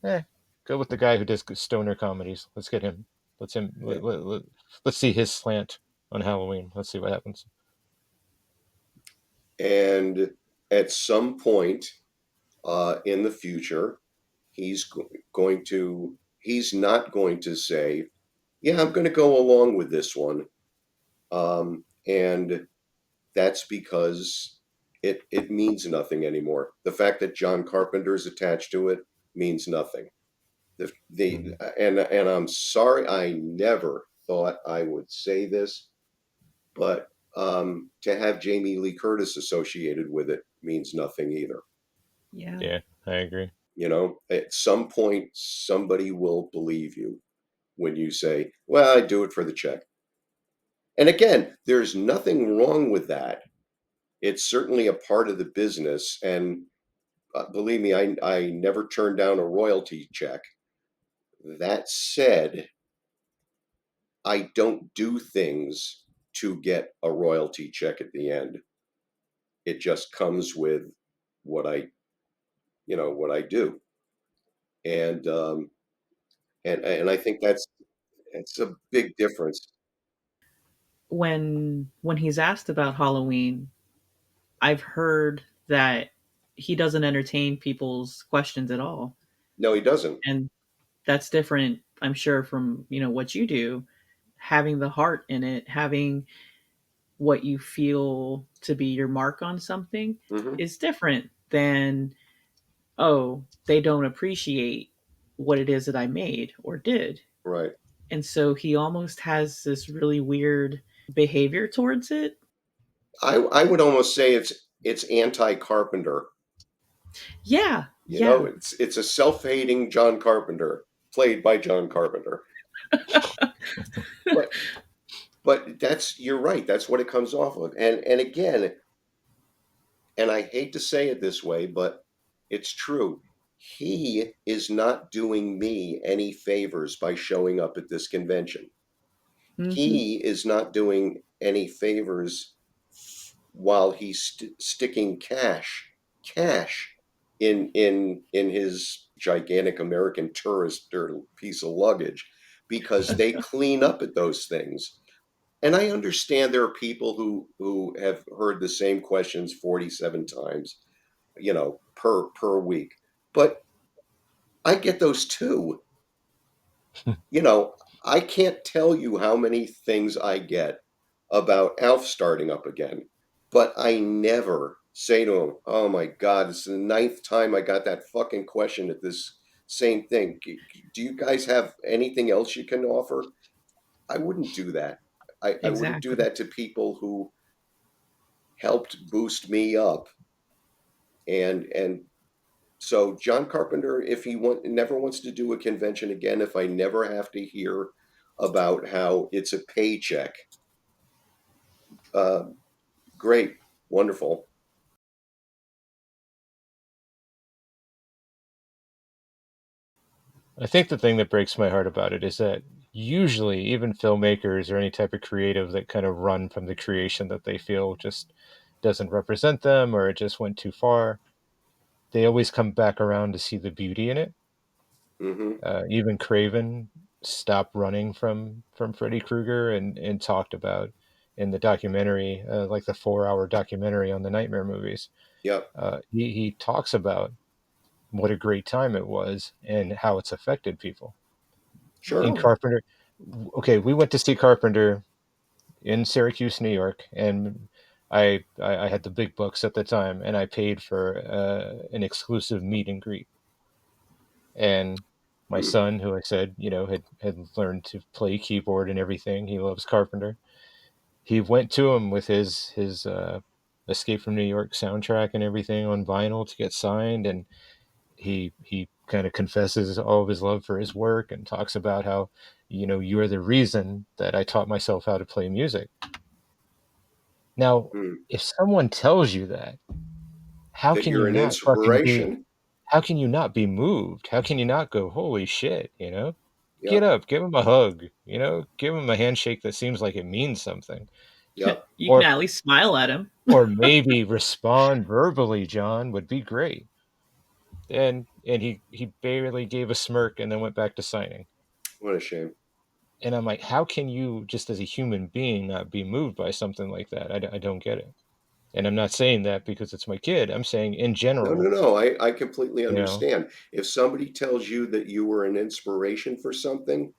Eh, go with the guy who does stoner comedies. Let's get him. Let's him. yeah. Let's see his slant on Halloween. Let's see what happens. And at some point in the future, he's going to. He's not going to say, "Yeah, I'm going to go along with this one," and that's because it means nothing anymore. The fact that John Carpenter is attached to it means nothing. The Mhm. and I'm sorry, I never thought I would say this, but to have Jamie Lee Curtis associated with it means nothing either. Yeah. Yeah, I agree. You know, at some point, somebody will believe you when you say, "Well, I do it for the check." And again, there's nothing wrong with that. It's certainly a part of the business, and believe me, I never turned down a royalty check. That said, I don't do things to get a royalty check at the end. It just comes with what what I do, and and I think that's a big difference. When he's asked about Halloween, I've heard that he doesn't entertain people's questions at all. No, he doesn't. And that's different, I'm sure, from, what you do. Having the heart in it, having what you feel to be your mark on something Hmm. is different than, oh, they don't appreciate what it is that I made or did. Right. And so he almost has this really weird behavior towards it. I would almost say it's anti Carpenter. Yeah, You know, yeah, it's a self hating John Carpenter played by John Carpenter. But that's you're right. That's what it comes off of. And again, and I hate to say it this way, but it's true. He is not doing me any favors by showing up at this convention. hmm, He is not doing any favors while he's sticking cash in his gigantic American Tourister piece of luggage because they clean up at those things. And I understand there are people who have heard the same questions 47 times, per week. But I get those too. You know, I can't tell you how many things I get about Alf starting up again, but I never say to him, "Oh my God, it's the ninth time I got that fucking question at this same thing. Do you guys have anything else you can offer?" I wouldn't do that. I wouldn't do exactly. that to people who helped boost me up. And so John Carpenter, if he never wants to do a convention again, if I never have to hear about how it's a paycheck, uh, great, wonderful. I think the thing that breaks my heart about it is that usually, even filmmakers or any type of creative that kind of run from the creation that they feel just doesn't represent them or it just went too far, they always come back around to see the beauty in it. Hmm. Even Craven stopped running from Freddy Krueger and talked about in the documentary, like the 4-hour documentary on the Nightmare movies. Yep. He talks about what a great time it was and how it's affected people. Sure. In Oh, Carpenter, okay, we went to see Carpenter in Syracuse, New York, and I had the big bucks at the time, and I paid for an exclusive meet and greet. And my Hmm. son, who I said, had learned to play keyboard and everything, he loves Carpenter. He went to him with his Escape from New York soundtrack and everything on vinyl to get signed, and he kind of confesses all of his love for his work and talks about how, you're the reason that I taught myself how to play music. Now, Hmm. if someone tells you that, how That can you you're an not fucking be inspiration. how can you not be moved? How can you not go, holy shit? Get Yep. up, give him a hug, give him a handshake that seems like it means something. Yep. you can Or at least smile at him. or maybe respond verbally, John, would be great. And he barely gave a smirk and then went back to signing. What a shame. And I'm like, how can you, just as a human being, not be moved by something like that? I don't get it. And I'm not saying that because it's my kid. I'm saying in No, general, no, no. I completely you know, understand. If somebody tells you that you were an inspiration for something,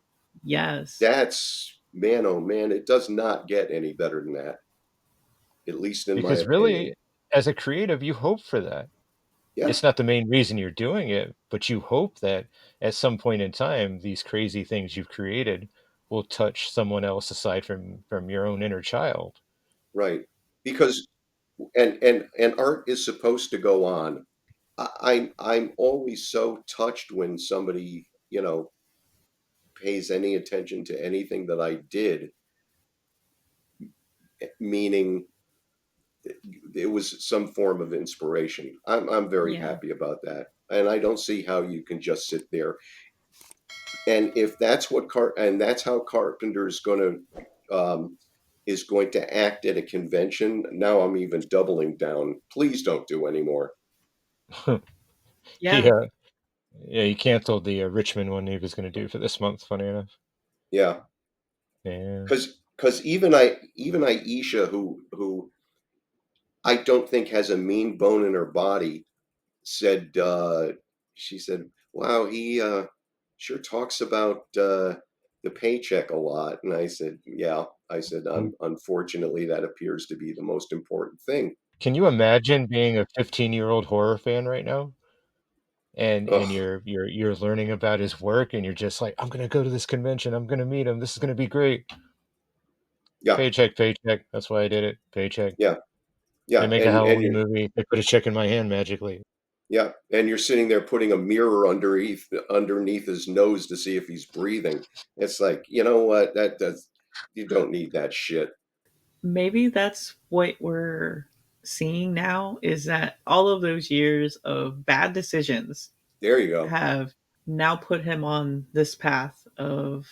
Yes. that's man, oh man, it does not get any better than that, at least in my because opinion. really, as a creative, you hope for that. Yeah, It's not the main reason you're doing it, but you hope that at some point in time, these crazy things you've created will touch someone else aside from your own inner child. right. Because and art is supposed to go on. I'm always so touched when somebody, pays any attention to anything that I did, meaning it was some form of inspiration. I'm very Yeah. happy about that. And I don't see how you can just sit there. And if that's and that's how Carpenter's is going to act at a convention, now I'm even doubling down. Please don't do anymore. Yeah. Yeah, yeah, he canceled the Richmond one he was going to do for this month. Funny enough, Yeah. yeah. Because even Aisha, who I don't think has a mean bone in her body, said she said, "Wow, he sure talks about the paycheck a lot." And I said, "Yeah." I said, "Unfortunately, that appears to be the most important thing." Can you imagine being a 15-year-old horror fan right now? And Ugh, you're learning about his work and you're just like, I'm gonna go to this convention, I'm gonna meet him, this is gonna be great. yeah, Paycheck, paycheck. That's why I did it. Paycheck. yeah, They yeah, make a and Halloween you're movie, they put a check in my hand magically. yeah, and you're sitting there putting a mirror underneath his nose to see if he's breathing. It's like, you know what? That does you don't need that shit. Maybe that's what we're seeing now is that all of those years of bad decisions There you go. have now put him on this path of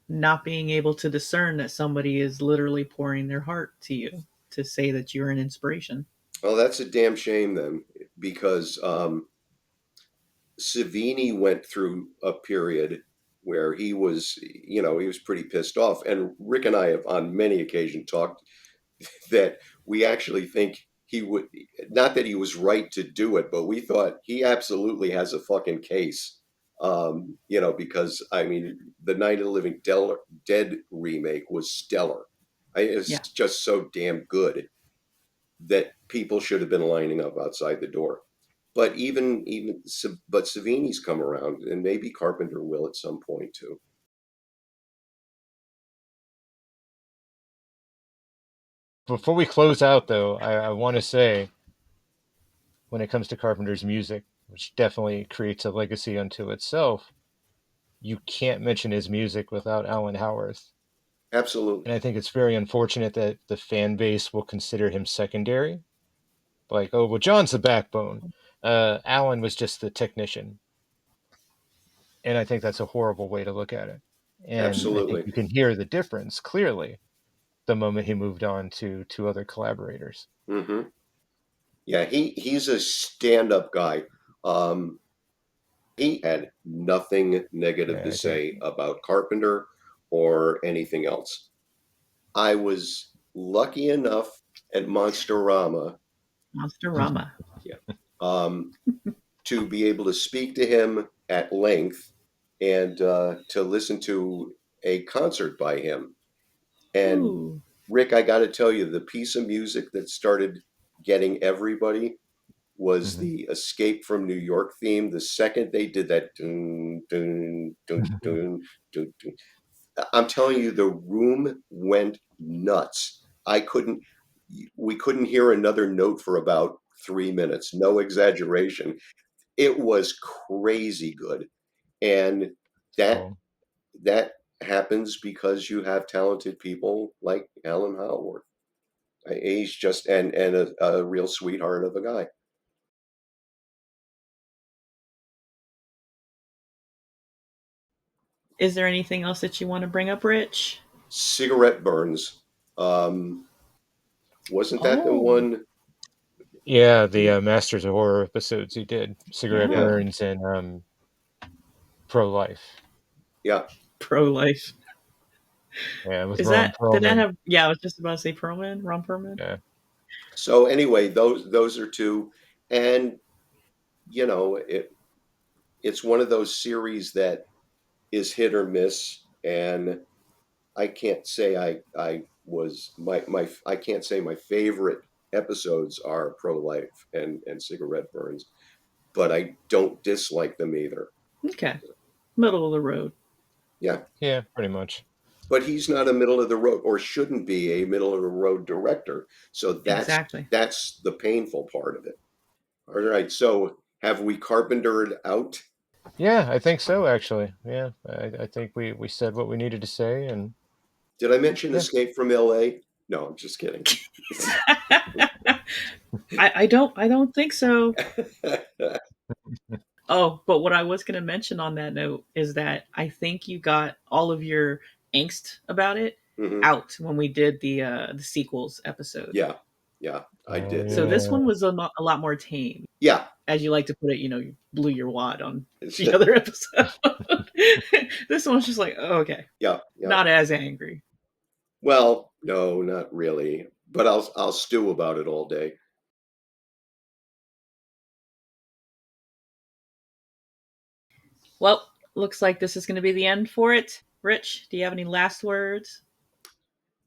not being able to discern that somebody is literally pouring their heart to you to say that you're an inspiration. Well, that's a damn shame then, because Savini went through a period where he was pretty pissed off. And Rick and I have on many occasions talked that we actually think he would, not that he was right to do it, but we thought he absolutely has a fucking case. Because I mean, the Night of the Dead remake was stellar. It's Yeah. just so damn good that people should have been lining up outside the door. But but Savini's come around, and maybe Carpenter will at some point too. Before we close out though, I wanna say when it comes to Carpenter's music, which definitely creates a legacy unto itself, you can't mention his music without Alan Howarth. Absolutely, And I think it's very unfortunate that the fan base will consider him secondary. Like, oh well, John's the backbone. Alan was just the technician. And I think that's a horrible way to look at it. And I think absolutely. you can hear the difference clearly the moment he moved on to other collaborators. Hmm. Yeah, he's a stand-up guy. Um, he had nothing negative Yeah, to I think say about Carpenter or anything else. I was lucky enough at Monsterama to be able to speak to him at length and to listen to a concert by him. And Ooh. Rick, I got to tell you, the piece of music that started getting everybody was the Escape from New York theme. The second they did that, dun, dun, dun, dun, dun, dun, I'm telling you, the room went nuts. We couldn't hear another note for about 3 minutes. No exaggeration. It was crazy good. And that Cool. that happens because you have talented people like Alan Howarth. He's just and a real sweetheart of a guy. Is there anything else that you want to bring up, Rich? Cigarette Burns. Wasn't that the Oh, one? Yeah, the Masters of Horror episodes he did. Cigarette yeah. Yeah, Burns and Pro-Life. yeah. Pro-life. Yeah, with Is Ron that, did that Perlman. have, yeah, I was just about to say Perlman, Ron Perlman. Yeah. So anyway, those are two, and you know it's one of those series that is hit or miss, and I can't say I was my I can't say my favorite episodes are Pro Life and Cigarette Burns, but I don't dislike them either. Okay. Middle of the road. Yeah, Yeah, pretty much. but he's not a middle of the road or shouldn't be a middle of the road director. So Exactly. that's the painful part of it. All right, so have we carpentered out? Yeah, I think so, actually. Yeah, I think we said what we needed to say, and Did I mention yeah. Escape from LA? No, I'm just kidding. I don't think so. Oh, but what I was going to mention on that note is that I think you got all of your angst about it Mhm. out when we did the sequels episode. Yeah, yeah, I Oh, did. So this yeah. one was a lot more tame, Yeah, as you like to put it. You know, you blew your wad on the other episode. This one's just like, oh, okay, yeah, yeah. not as angry. Well, no, not really. But I'll stew about it all day. Well, looks like this is going to be the end for it. Rich, do you have any last words?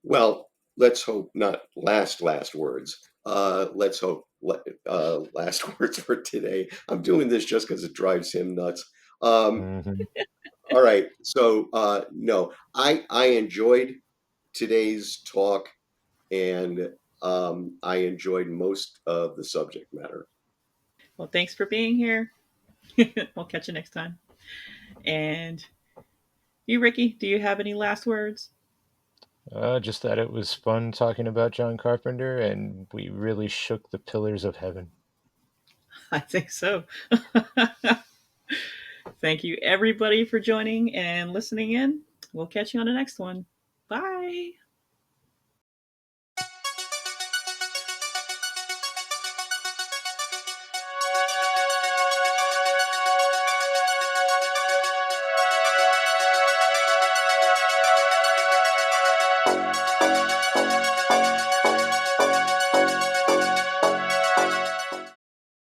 Well, let's hope not last words. Let's hope last words for today. I'm doing this just because it drives him nuts. Mhm. All right. So no, I enjoyed today's talk, and I enjoyed most of the subject matter. Well, thanks for being here. We'll catch you next time. And you, Ricky, do you have any last words? Just that it was fun talking about John Carpenter, and we really shook the pillars of heaven. I think so. Thank you, everybody, for joining and listening in. We'll catch you on the next one. Bye.